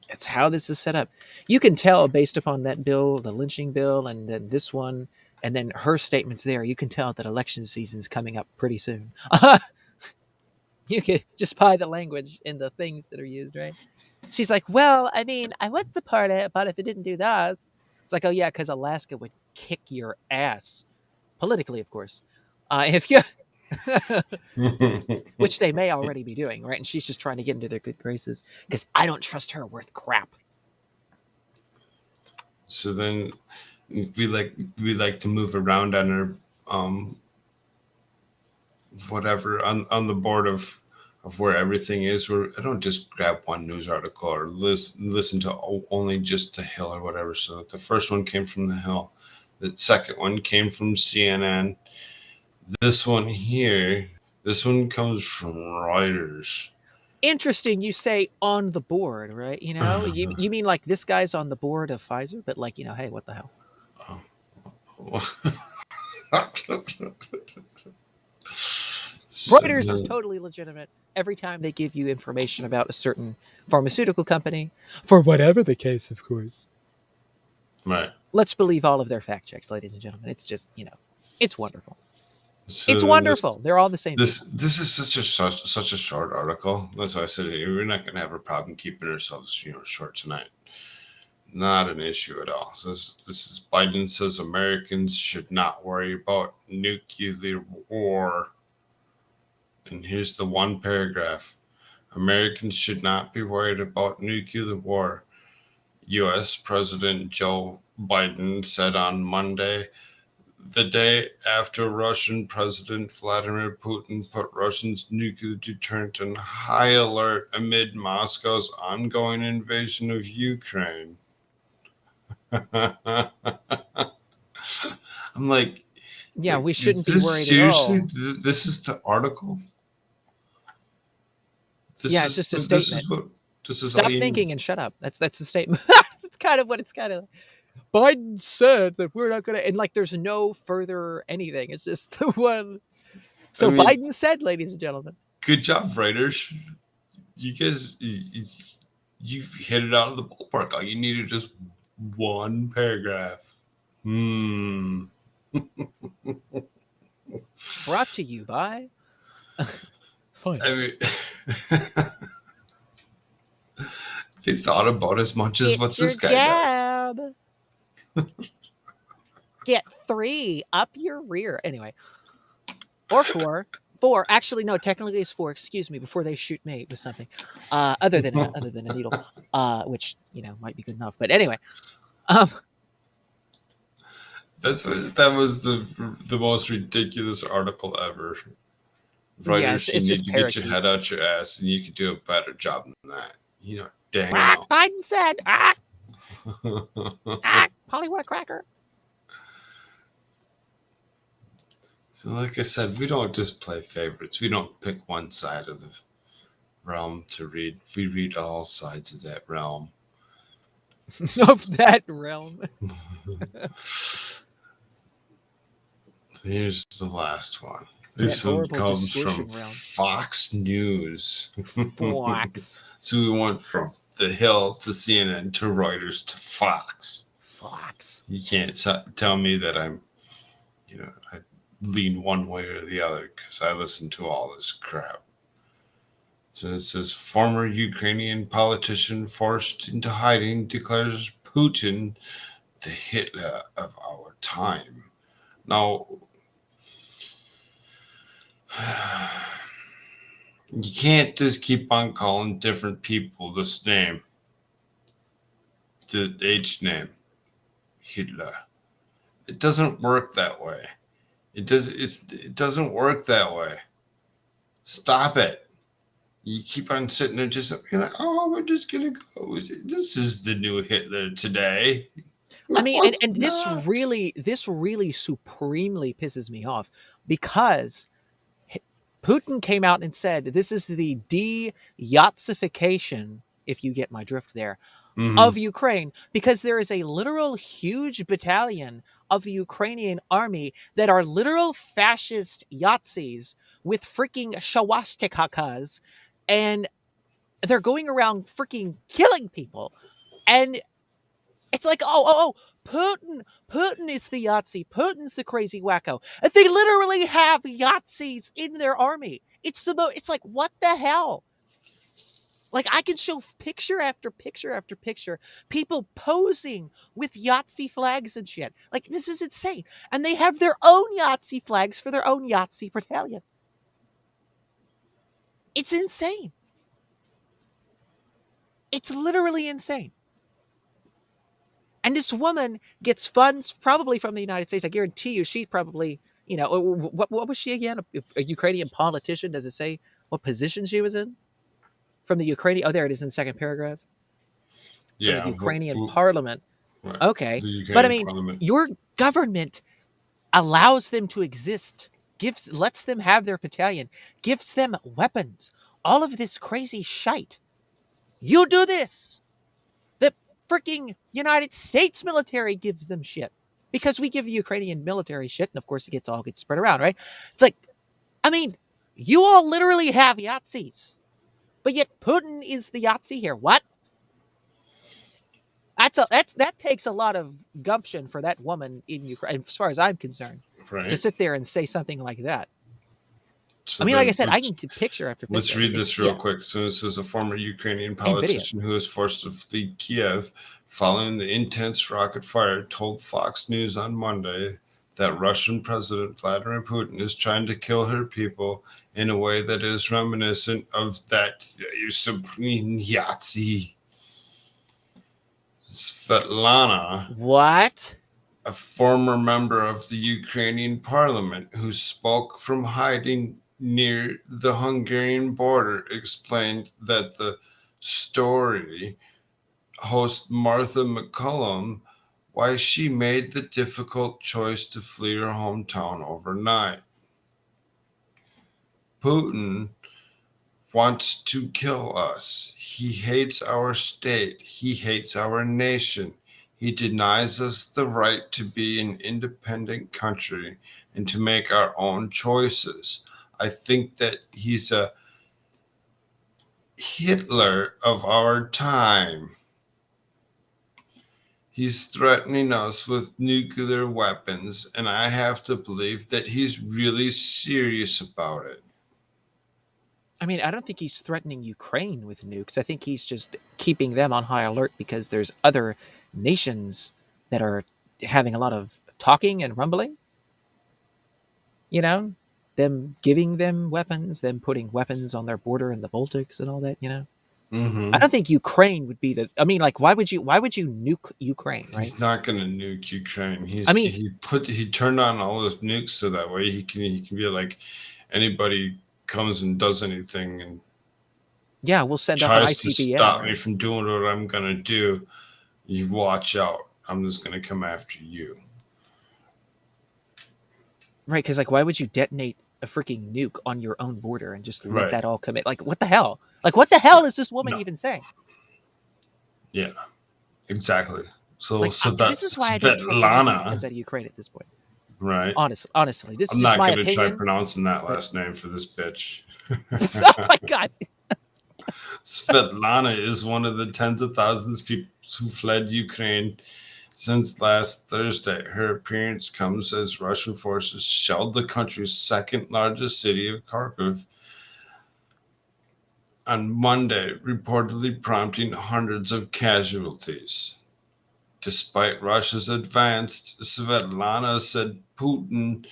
It's how this is set up. You can tell based upon that bill, the lynching bill, and then this one, and then her statements there, you can tell that election season is coming up pretty soon. You can just by the language and the things that are used, right? She's like, well, I mean, what's the part about if it didn't do this? It's like, oh yeah, because Alaska would kick your ass. Politically, of course. If you which they may already be doing, right? And she's just trying to get into their good graces because I don't trust her worth crap. So then we like to move around on our whatever on the board of where everything is. Where I don't just grab one news article or listen to only just the Hill or whatever. So the first one came from the Hill, the second one came from CNN. This one comes from Reuters. Interesting. You say on the board, right? You mean like this guy's on the board of Pfizer, but like, hey, what the hell? Reuters is totally legitimate. Every time they give you information about a certain pharmaceutical company, for whatever the case, of course. Right. Let's believe all of their fact checks, ladies and gentlemen. It's just, it's wonderful. So it's wonderful. They're all the same. This is such a short article. That's why I said we're not going to have a problem keeping ourselves short tonight. Not an issue at all. So this is Biden says Americans should not worry about nuclear war. And here's the one paragraph: Americans should not be worried about nuclear war. U.S. President Joe Biden said on Monday, the day after Russian President Vladimir Putin put Russia's nuclear deterrent on high alert amid Moscow's ongoing invasion of Ukraine. I'm like, yeah, we shouldn't be worried seriously, at all. This is the article? It's just a statement. Stop thinking and shut up. That's the statement. That's kind of what it's kind of like. Biden said that we're not going to, and like there's no further anything. It's just the one. So Biden said, ladies and gentlemen. Good job, writers. You guys, you've hit it out of the ballpark. All you needed just one paragraph. Brought to you by. Fine. I mean, they thought about as much as what this guy does. Get 3 up your rear. Anyway. Or 4. 4. Actually, no, technically it's 4. Excuse me, before they shoot me with something. Other than a needle. Which, might be good enough. But anyway. That was the most ridiculous article ever. Writers, it's you just need to get your head out your ass, and you could do a better job than that. Dang well. Biden said, Polly, what a cracker. So like I said, we don't just play favorites. We don't pick one side of realm to read. We read all sides of that realm. Of that realm. Here's the last one. That This one horrible comes from distortion realm. Fox News. Fox. So we went from The Hill to CNN to Reuters to Fox. Fox. You can't tell me that I lean one way or the other because I listen to all this crap. So it says former Ukrainian politician forced into hiding declares Putin the Hitler of our time. Now, you can't just keep on calling different people this name, the H name, Hitler. It doesn't work that way. It doesn't work that way. Stop it. You keep on sitting there just you're like, oh, we're just gonna go. This is the new Hitler today. I mean, No, and it's this really supremely pisses me off because Putin came out and said this is the de-Yatsification, if you get my drift there, of Ukraine, because there is a literal huge battalion of the Ukrainian army that are literal fascist Yazis with freaking swastikas, and they're going around freaking killing people. And it's like, Putin is the Yahtzee. Putin's the crazy wacko. And they literally have Yahtzees in their army. It's like, what the hell? Like, I can show picture after picture after picture, people posing with Yahtzee flags and shit. Like, this is insane. And they have their own Yahtzee flags for their own Yahtzee battalion. It's insane. It's literally insane. And this woman gets funds probably from the United States. I guarantee you she's probably, what was she again? A Ukrainian politician? Does it say what position she was in? From the Ukrainian, there it is in the second paragraph. Yeah. From the Ukrainian parliament. Right. Okay. Ukrainian But I mean, parliament. your government allows them to exist, lets them have their battalion, gives them weapons, all of this crazy shite. You do this. The freaking United States military gives them shit because we give the Ukrainian military shit. And of course it gets spread around, right? It's like, I mean, you all literally have Yahtzees, but yet Putin is the Yahtzee here. What? That takes a lot of gumption for that woman in Ukraine, as far as I'm concerned, right, to sit there and say something like that. So I mean, like I said, I can picture after picture. Let's read this real quick. So this is a former Ukrainian politician who was forced to flee Kiev following the intense rocket fire told Fox News on Monday that Russian President Vladimir Putin is trying to kill her people in a way that is reminiscent of that supreme Yahtzee. Svetlana. What? A former member of the Ukrainian parliament who spoke from hiding near the Hungarian border, explained that the story host Martha McCullum why she made the difficult choice to flee her hometown overnight. Putin wants to kill us. He hates our state. He hates our nation. He denies us the right to be an independent country and to make our own choices. I think that he's a Hitler of our time. He's threatening us with nuclear weapons, and I have to believe that he's really serious about it. I mean, I don't think he's threatening Ukraine with nukes. I think he's just keeping them on high alert because there's other nations that are having a lot of talking and rumbling. Them giving them weapons, them putting weapons on their border in the Baltics and all that, Mm-hmm. I don't think Ukraine would be why would you nuke Ukraine, right? He's not going to nuke Ukraine. He turned on all those nukes so that way he can be like, anybody comes and does anything and we'll send up an tries to ICBM, stop me from doing what I'm going to do. You watch out. I'm just going to come after you. Right, because why would you detonate a freaking nuke on your own border and just let Right. that all commit. Like, what the hell? Like, what the hell is this woman No. even saying? Yeah, exactly. So Like, this is why I don't trust anything that Svetlana, comes out of Ukraine at this point. right? Honestly, this is I'm just not my going to try opinion. pronouncing that But last name for this bitch. oh my god, Svetlana is one of the tens of thousands of people who fled Ukraine since last Thursday. Her appearance comes as Russian forces shelled the country's second largest city of Kharkiv on Monday, reportedly prompting hundreds of casualties. Despite Russia's advance, Svetlana said Putin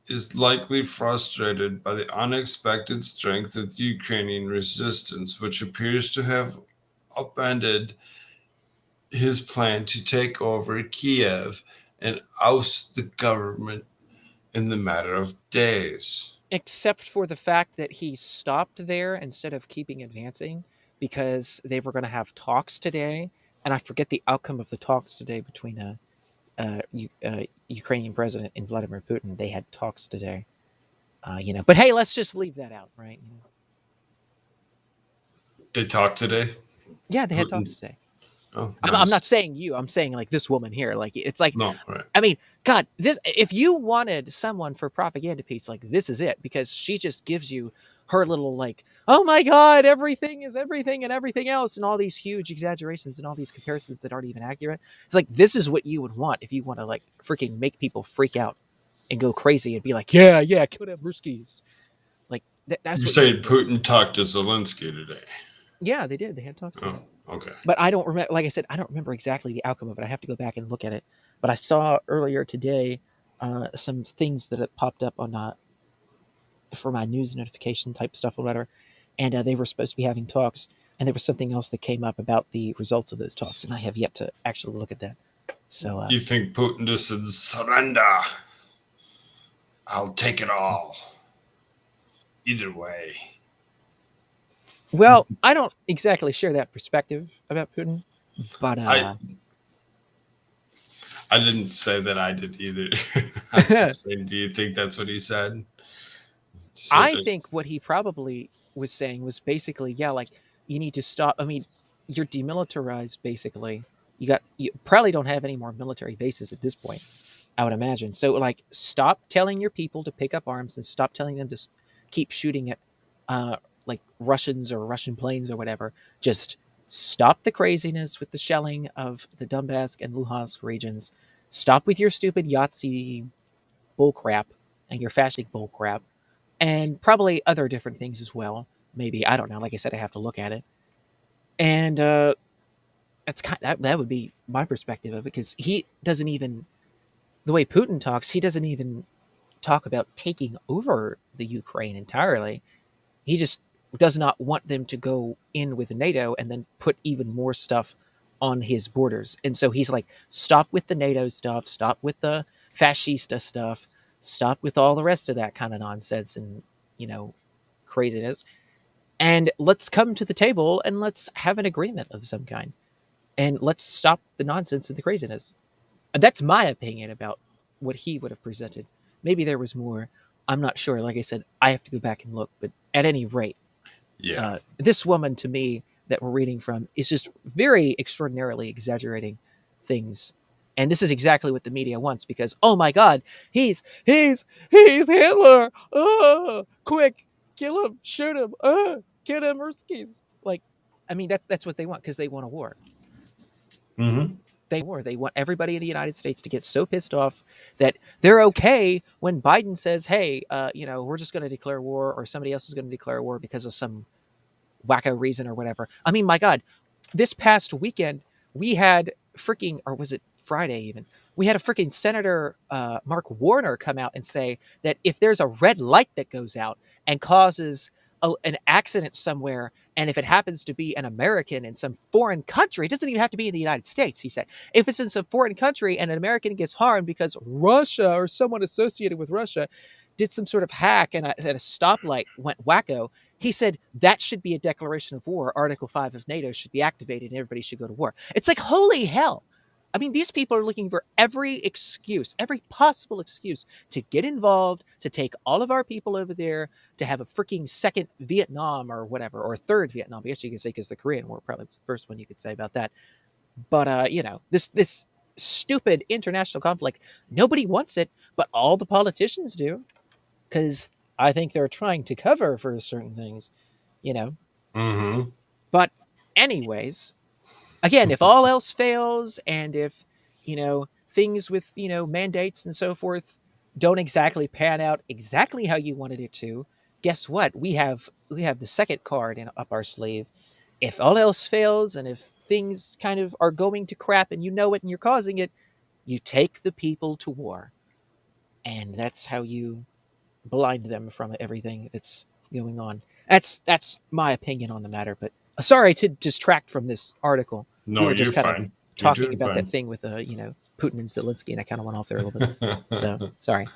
is likely frustrated by the unexpected strength of the Ukrainian resistance, which appears to have upended his plan to take over Kiev and oust the government in the matter of days. except for the fact that he stopped there instead of keeping advancing because they were going to have talks today, and I forget the outcome of the talks today between Ukrainian president and Vladimir Putin. They had talks today, But hey, let's just leave that out, right? They talked today. Yeah, they had Putin. talks today. Oh, I'm nice. not saying you. I'm saying like this woman here. Like it's like, No, right. I mean, God, this. If you wanted someone for propaganda piece, like this is it, because she just gives you her little like, oh my God, everything is everything and everything else, and all these huge exaggerations and all these comparisons that aren't even accurate. It's like this is what you would want if you want to like freaking make people freak out and go crazy and be like, yeah, kill them Ruskies. Like that's You what say you would want. Putin talked to Zelensky today. Yeah, they did. They had talks today. Oh, okay. But I don't remember. Like I said, I don't remember exactly the outcome of it. I have to go back and look at it. But I saw earlier today some things that had popped up on for my news notification type stuff or whatever, and they were supposed to be having talks, and there was something else that came up about the results of those talks, and I have yet to actually look at that. So You think Putin just said, surrender? I'll take it all. Either way. well, I don't exactly share that perspective about Putin, but I didn't say that I did either. I'm just saying, do you think that's what he said? I think what he probably was saying was basically, yeah, like you need to stop. I mean, you're demilitarized basically. You probably don't have any more military bases at this point, I would imagine. So like stop telling your people to pick up arms and stop telling them to keep shooting at like Russians or Russian planes or whatever. Just stop the craziness with the shelling of the Donbass and Luhansk regions. Stop with your stupid Yahtzee bullcrap and your fasting bullcrap, and probably other different things as well. Maybe, I don't know. Like I said, I have to look at it. And that's that would be my perspective of it, because he doesn't even, the way Putin talks, he doesn't even talk about taking over the Ukraine entirely. He just does not want them to go in with NATO and then put even more stuff on his borders. And so he's like, stop with the NATO stuff, stop with the fascista stuff, stop with all the rest of that kind of nonsense and, craziness. And let's come to the table and let's have an agreement of some kind. And let's stop the nonsense and the craziness. And that's my opinion about what he would have presented. Maybe there was more. I'm not sure. Like I said, I have to go back and look. But at any rate, this woman to me that we're reading from is just very extraordinarily exaggerating things. And this is exactly what the media wants, because, oh my God, he's Hitler. Quick, kill him, shoot him, get him, Ruskies. Like, I mean, that's what they want, because they want a war. Mm-hmm. They want everybody in the United States to get so pissed off that they're okay when Biden says, hey, we're just going to declare war, or somebody else is going to declare war because of some wacko reason or whatever. I mean, my God, this past weekend, we had or was it Friday even? We had a freaking Senator Mark Warner come out and say that if there's a red light that goes out and causes an accident somewhere, and if it happens to be an American in some foreign country, it doesn't even have to be in the United States, he said. If it's in some foreign country and an American gets harmed because Russia or someone associated with Russia did some sort of hack and a stoplight went wacko, he said that should be a declaration of war. Article 5 of NATO should be activated and everybody should go to war. It's like, holy hell. I mean, these people are looking for every excuse, every possible excuse to get involved, to take all of our people over there, to have a freaking second Vietnam or whatever, or third Vietnam. I guess you could say, because the Korean War probably was the first one you could say about that. But this stupid international conflict, nobody wants it, but all the politicians do, because I think they're trying to cover for certain things, you know. Mm-hmm. But anyways, again, if all else fails, and if things with mandates and so forth don't exactly pan out exactly how you wanted it to, guess what? We have the second card up our sleeve. If all else fails, and if things kind of are going to crap, and you know it, and you're causing it, you take the people to war, and that's how you blind them from everything that's going on. That's my opinion on the matter. But sorry to distract from this article. We No, were you're just kind of fine. You're talking doing about that fine. thing with Putin and Zelensky, and I kind of went off there a little bit. So sorry.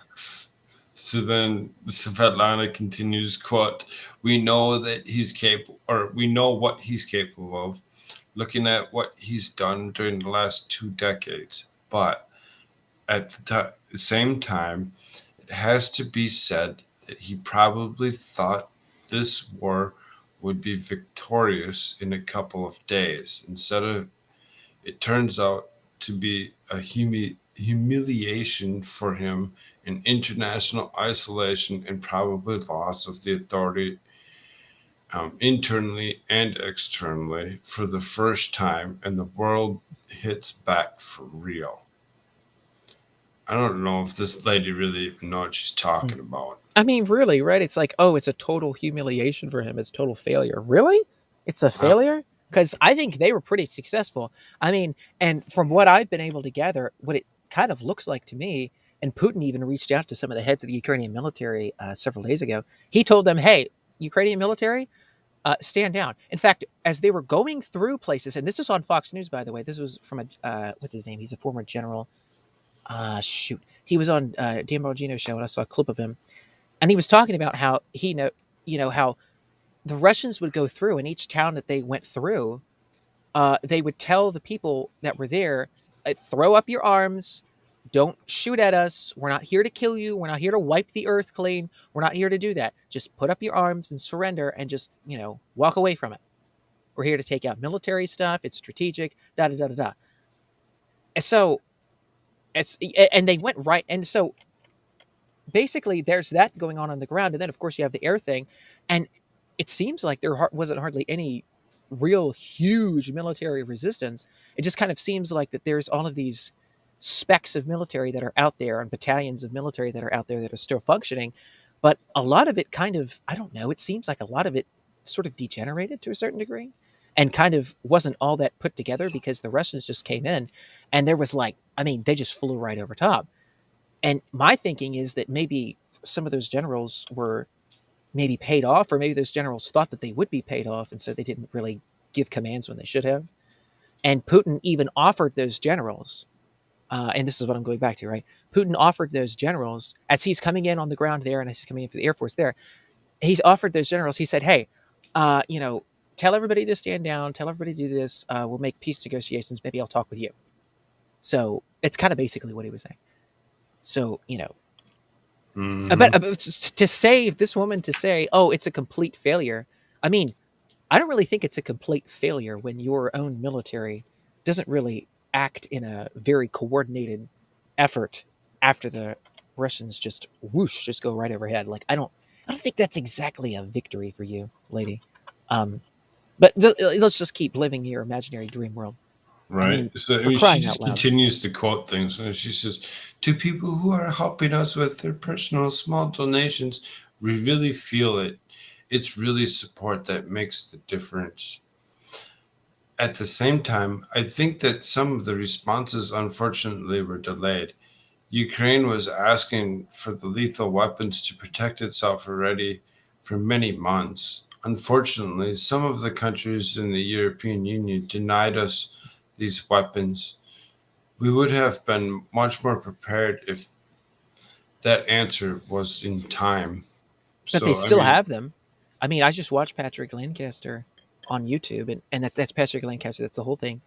So then Svetlana continues, quote, we know that he's capable, or we know what he's capable of, looking at what he's done during the last 2 decades. But at the same time, it has to be said that he probably thought this war would be victorious in a couple of days. Instead of, it turns out to be a humiliation for him, in international isolation, and probably loss of the authority internally and externally for the first time, and the world hits back for real. I don't know if this lady really even knows what she's talking about. I mean, really, right? It's like, oh, it's a total humiliation for him. It's total failure. Really? It's a Uh, failure? Because I think they were pretty successful. I mean, and from what I've been able to gather, what it kind of looks like to me, and Putin even reached out to some of the heads of the Ukrainian military several days ago. He told them, hey, Ukrainian military, stand down. In fact, as they were going through places, and this is on Fox News, by the way, this was from what's his name? He's a former general. Shoot. He was on Dan Bongino's show, and I saw a clip of him, and he was talking about how how the Russians would go through, and each town that they went through, they would tell the people that were there, throw up your arms, don't shoot at us. We're not here to kill you. We're not here to wipe the earth clean. We're not here to do that. Just put up your arms and surrender, and just walk away from it. We're here to take out military stuff. It's strategic. Da da da da da. And so and they went right, and so basically there's that going on the ground, and then of course you have the air thing, and it seems like there wasn't hardly any real huge military resistance. It just kind of seems like that there's all of these specks of military that are out there, and battalions of military that are out there that are still functioning, but a lot of it kind of, I don't know, it seems like a lot of it sort of degenerated to a certain degree, and kind of wasn't all that put together, because the Russians just came in, and there was like, I mean, they just flew right over top. And my thinking is that maybe some of those generals were maybe paid off, or maybe those generals thought that they would be paid off, and so they didn't really give commands when they should have. And Putin even offered those generals, and this is what I'm going back to, right? Putin offered those generals, as he's coming in on the ground there, and as he's coming in for the Air Force there, he's offered those generals, he said, hey, tell everybody to stand down, tell everybody to do this, we'll make peace negotiations, maybe I'll talk with you. So it's kind of basically what he was saying. So, but to save this woman, to say, oh, it's a complete failure. I mean, I don't really think it's a complete failure when your own military doesn't really act in a very coordinated effort after the Russians just whoosh, just go right overhead. Like, I don't think that's exactly a victory for you, lady. But let's just keep living your imaginary dream world. Right. I mean, So for she crying just out loud. continues to quote things. And she says, to people who are helping us with their personal small donations, we really feel it. It's really support that makes the difference. At the same time, I think that some of the responses, unfortunately, were delayed. Ukraine was asking for the lethal weapons to protect itself already for many months. Unfortunately, some of the countries in the European Union denied us these weapons. We would have been much more prepared if that answer was in time. But they So, I still mean, have them. I mean, I just watched Patrick Lancaster on YouTube, and that's Patrick Lancaster. That's the whole thing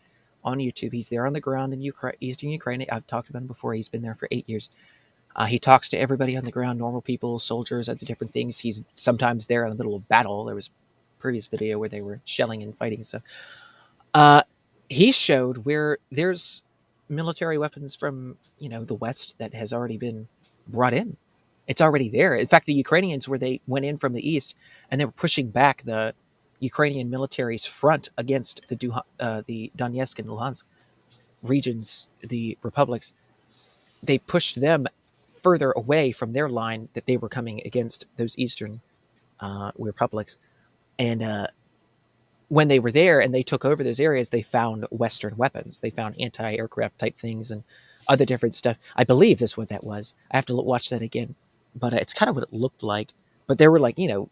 on YouTube. He's there on the ground in Eastern Ukraine. I've talked about him before. He's been there for 8 years. He talks to everybody on the ground, normal people, soldiers, other different things. He's sometimes there in the middle of battle. There was a previous video where they were shelling and fighting stuff. He showed where there's military weapons from, the West that has already been brought in. It's already there. In fact, the Ukrainians, where they went in from the east and they were pushing back the Ukrainian military's front against the Donetsk and Luhansk regions, the republics, they pushed them further away from their line that they were coming against those eastern republics. And when they were there and they took over those areas, they found Western weapons. They found anti-aircraft type things and other different stuff. I believe that's what that was. I have to watch that again. But it's kind of what it looked like. But they were like, it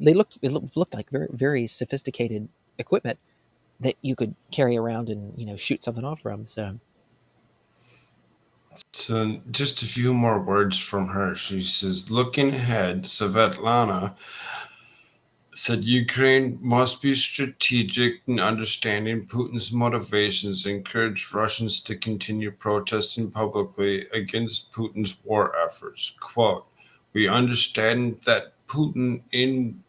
looked like very, very sophisticated equipment that you could carry around and, shoot something off from. So just a few more words from her. She says, looking ahead, Svetlana said Ukraine must be strategic in understanding Putin's motivations, encouraged Russians to continue protesting publicly against Putin's war efforts. Quote, we understand that Putin, in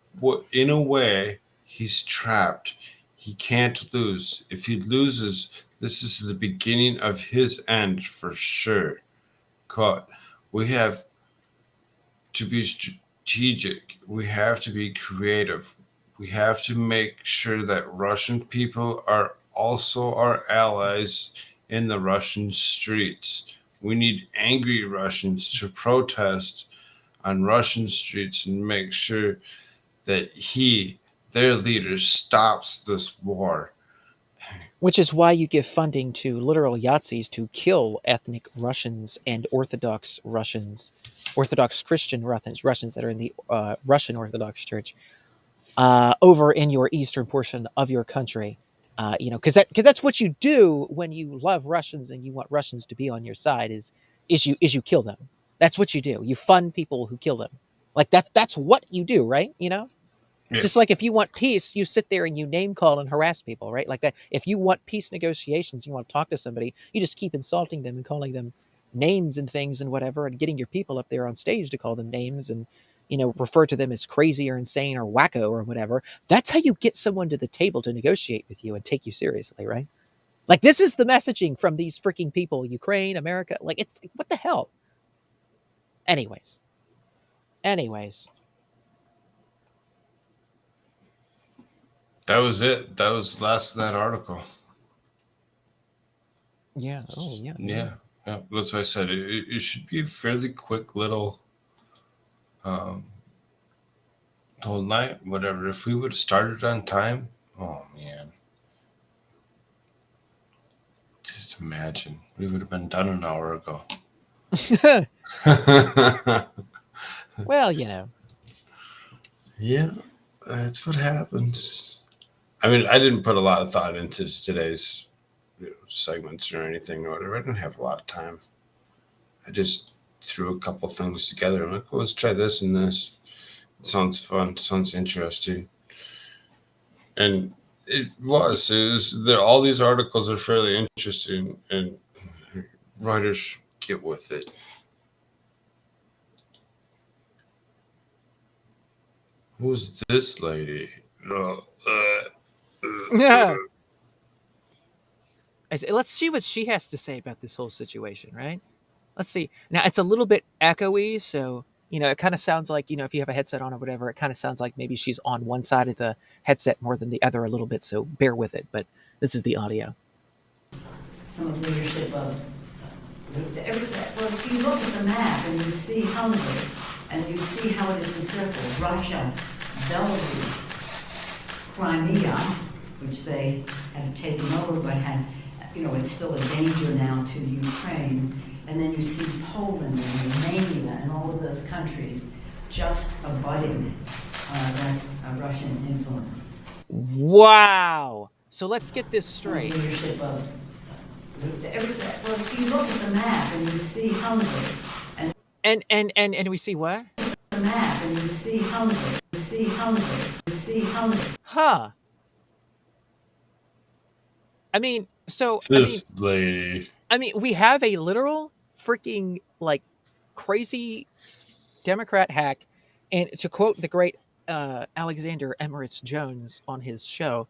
a way, he's trapped. He can't lose. If he loses, this is the beginning of his end for sure. Quote, we have to be strategic. We have to be creative. We have to make sure that Russian people are also our allies in the Russian streets. We need angry Russians to protest on Russian streets and make sure that their leader, stops this war. Which is why you give funding to literal Yazis to kill ethnic Russians and Orthodox Russians, Orthodox Christian Russians that are in the Russian Orthodox Church over in your eastern portion of your country. Because that's what you do when you love Russians and you want Russians to be on your side is you kill them. That's what you do. You fund people who kill them. Like that's what you do, right? Yeah. Just like if you want peace, you sit there and you name call and harass people, right? Like that. If you want peace negotiations, you want to talk to somebody, you just keep insulting them and calling them names and things and whatever, and getting your people up there on stage to call them names and, refer to them as crazy or insane or wacko or whatever. That's how you get someone to the table to negotiate with you and take you seriously, right? Like this is the messaging from these freaking people, Ukraine, America. Like it's what the hell? Anyways. That was it. That was the last of that article. Yeah. Oh, yeah. Yeah. That's what I said. It should be a fairly quick little whole night, whatever. If we would have started on time, oh, man. Just imagine. We would have been done an hour ago. Well, Yeah, that's what happens. I mean, I didn't put a lot of thought into today's segments or anything or whatever. I didn't have a lot of time. I just threw a couple things together. I'm like, well, let's try this and this. It sounds fun. Sounds interesting. And it was. All these articles are fairly interesting, and writers get with it. Who's this lady? Yeah. Let's see what she has to say about this whole situation, right? Let's see. Now, it's a little bit echoey, so, it kind of sounds like, if you have a headset on or whatever, it kind of sounds like maybe she's on one side of the headset more than the other a little bit, so bear with it. But this is the audio. Some of the leadership of if you look at the map and you see Hungary, and you see how it is encircled, Russia, Belarus, Crimea, which they have taken over but have, it's still a danger now to Ukraine. And then you see Poland and Romania and all of those countries just abutting against Russian influence. Wow. So let's get this straight. Leadership of if you look at the map and you see Hungary, and we see what? The map and you see Hungary, you see Hungary. Huh. I mean, so This lady. I mean, we have a literal freaking like crazy Democrat hack, and to quote the great Alexander Emirates Jones on his show,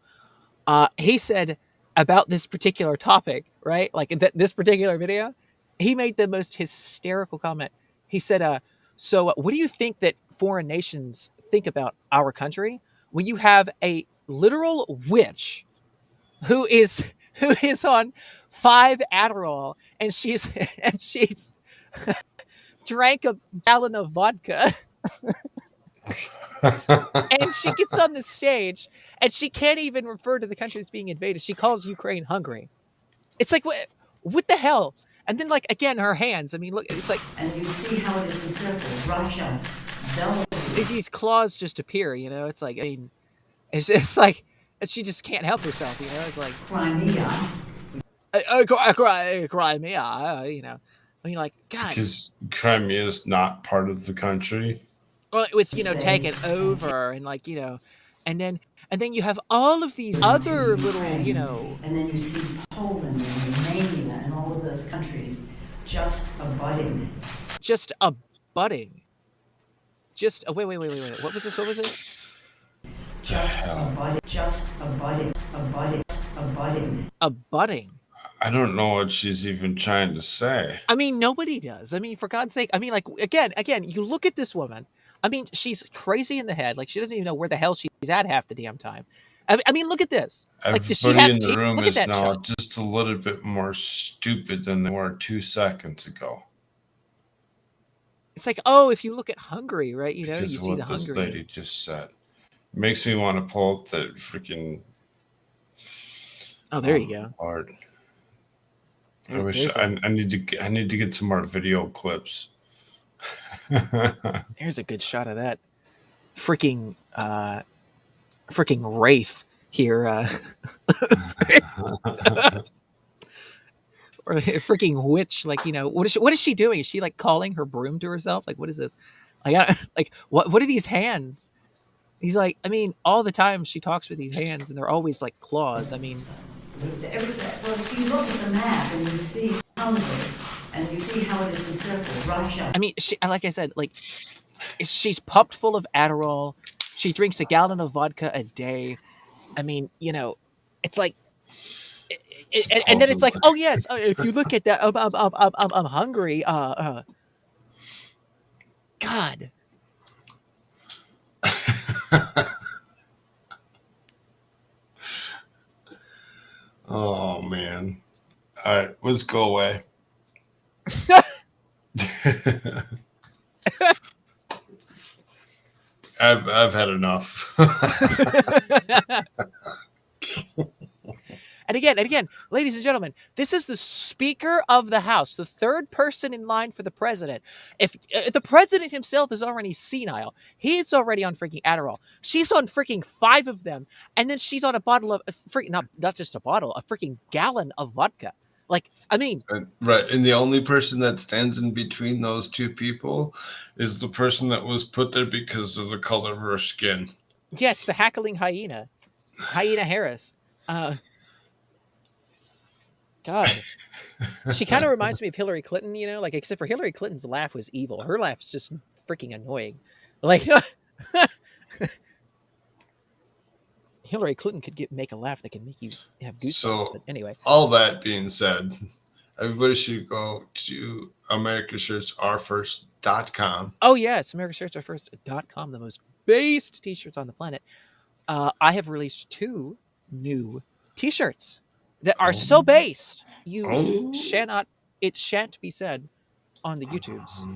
he said about this particular topic, right? Like this particular video, he made the most hysterical comment. He said, "So, what do you think that foreign nations think about our country when you have a literal witch who is on 5 Adderall and she's and she's drank a gallon of vodka and she gets on the stage and she can't even refer to the country that's being invaded. She calls Ukraine Hungary. It's like what the hell? And then like again her hands. I mean, look, it's like And you see how it is encircled. Russia, Belarus. these claws just appear. You know, it's like I mean, it's like and she just can't help herself. You know, it's like Crimea. Crimea. You know, I mean, like God. Because Crimea is not part of the country. Well, it was taken over and like and then you have all of these other little And then you see Poland and Romania and all of those countries just abutting. just abutting. Just wait. What was this? What was this? Just abutting. Just abutting. Abutting. I don't know what she's even trying to say. I mean, nobody does. I mean, for God's sake. I mean, like again, you look at this woman. I mean, she's crazy in the head. Like she doesn't even know where the hell she's at half the damn time. I mean, look at this. Like, does she Everybody have in the teeth? room Look at is that now shot. just a little bit more stupid than they were 2 seconds ago. It's like, oh, if you look at Hungary, right? You know, Because you of see the what this Hungary. lady just said. Makes me want to pull up the freaking. Oh, there you go. Lord. I There- wish there's I need to get some more video clips. There's a good shot of that freaking wraith here, or a freaking witch. Like what is she doing? Is she like calling her broom to herself? Like what is this? Like what are these hands? He's like, I mean, all the time she talks with these hands, and they're always like claws. I mean, Well, if you look at the map and you see Hungary and you see how it is encircled, Russia. I mean, like I said, like she's pumped full of Adderall. She drinks a gallon of vodka a day. I mean, it's like, and then it's like, oh yes, if you look at that, I'm hungry. God. Oh man. All right, let's go away. I've had enough. And again, ladies and gentlemen, this is the Speaker of the House, the third person in line for the president. If the president himself is already senile, he's already on freaking Adderall. She's on freaking 5 of them, and then she's on a bottle of not just a bottle, a freaking gallon of vodka. Like, I mean, Right, and the only person that stands in between those two people is the person that was put there because of the color of her skin. yes, the hackling hyena, Hyena Harris. God, she kind of reminds me of Hillary Clinton, like except for Hillary Clinton's laugh was evil. Her laugh's just freaking annoying. Like Hillary Clinton could make a laugh that can make you have goosebumps. So, but anyway, all that being said, everybody should go to AmericaShirtsAreFirst.com. oh yes, AmericaShirtsAreFirst.com, the most based t-shirts on the planet. I have released 2 new t-shirts that are so based it shan't be said on the YouTubes.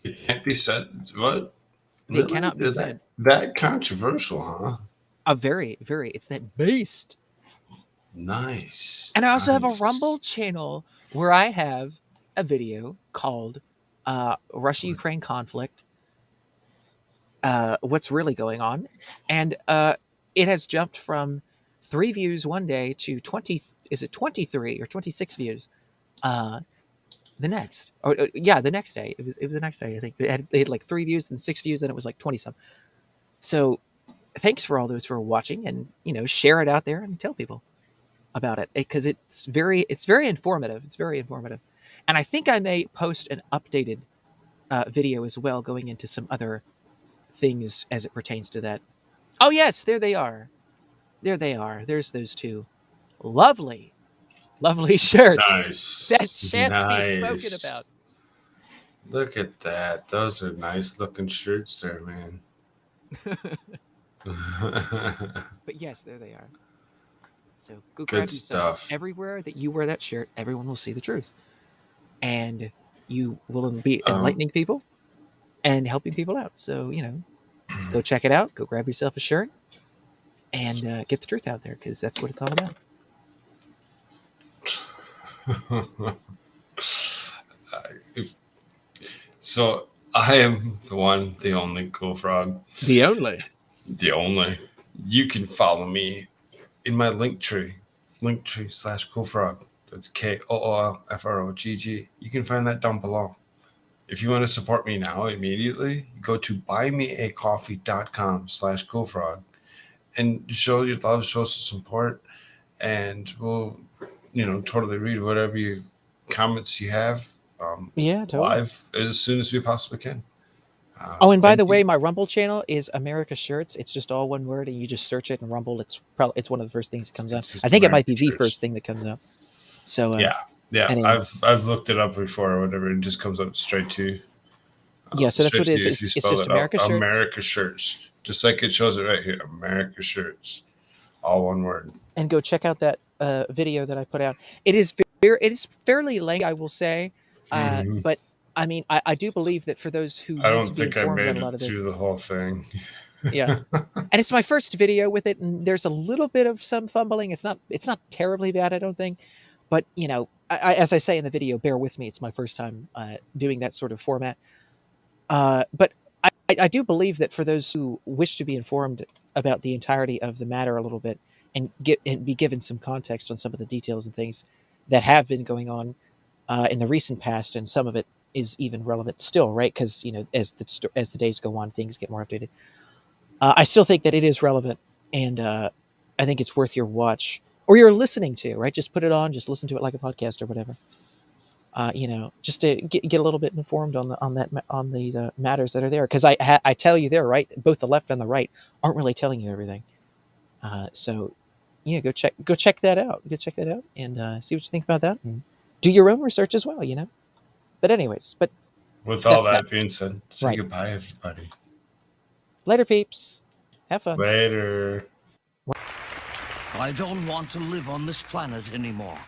It can't be said. What? They cannot be Is said. that controversial, huh? Very, very. It's that based. Nice. And I also have a Rumble channel where I have a video called Russia-Ukraine conflict. What's really going on? And it has jumped from 3 views one day to 20. Is it 23 or 26 views? The next, the next day. It was the next day. I think they had like 3 views and 6 views, and it was like 20 some. So thanks for all those for watching, and share it out there and tell people about it, because it's very informative. It's very informative, and I think I may post an updated video as well, going into some other things as it pertains to that. Oh yes, there they are. There they are. There's those two lovely, lovely shirts that Nice. shan't be spoken Nice. about. Look at that. Those are nice looking shirts there, man. But yes, there they are. So go Good grab yourself. stuff. Everywhere that you wear that shirt, everyone will see the truth, and you will be Um, enlightening people and helping people out. So go check it out. Go grab yourself a shirt and get the truth out there, because that's what it's all about. So I am the one, the only Koolfrogg. The only. The only. You can follow me in my Linktree /Koolfrogg. That's KOOLFROGG. You can find that down below. If you want to support me now immediately, go to buymeacoffee.com/Koolfrogg and show your love, show some support, and we'll, totally read whatever comments you have. Yeah, totally. Live as soon as we possibly can. And by thank the you. way, my Rumble channel is America Shirts. It's just all one word, and you just search it in Rumble. It's one of the first things that comes up. It's just I think it might be America the Shirts. first thing that comes up. So Yeah. anyway. I've looked it up before or whatever. It just comes up straight to. Yeah, so that's what it is. If you It's spell just it America out. Shirts. America Shirts, just like it shows it right here. America Shirts, all one word. And go check out that video that I put out. It is fairly lengthy, I will say, but I mean, I do believe that for those who I need don't to be think I informed made about a lot it of this, through the whole thing. yeah, and it's my first video with it, and there's a little bit of some fumbling. It's not terribly bad, I don't think, but as I say in the video, bear with me. It's my first time doing that sort of format, but I do believe that for those who wish to be informed about the entirety of the matter a little bit, and be given some context on some of the details and things that have been going on in the recent past, and some of it is even relevant still, right? Because as the days go on, things get more updated. I still think that it is relevant, and I think it's worth your watch or your listening to. Right, just put it on, just listen to it like a podcast or whatever. Just to get a little bit informed on the matters that are there, because I tell you there, right, both the left and the right aren't really telling you everything. So yeah, go check that out. Go check that out and see what you think about that, and do your own research as well. But anyways, With all that's that being said, say Right. goodbye, everybody. Later, peeps. Have fun. Later. I don't want to live on this planet anymore.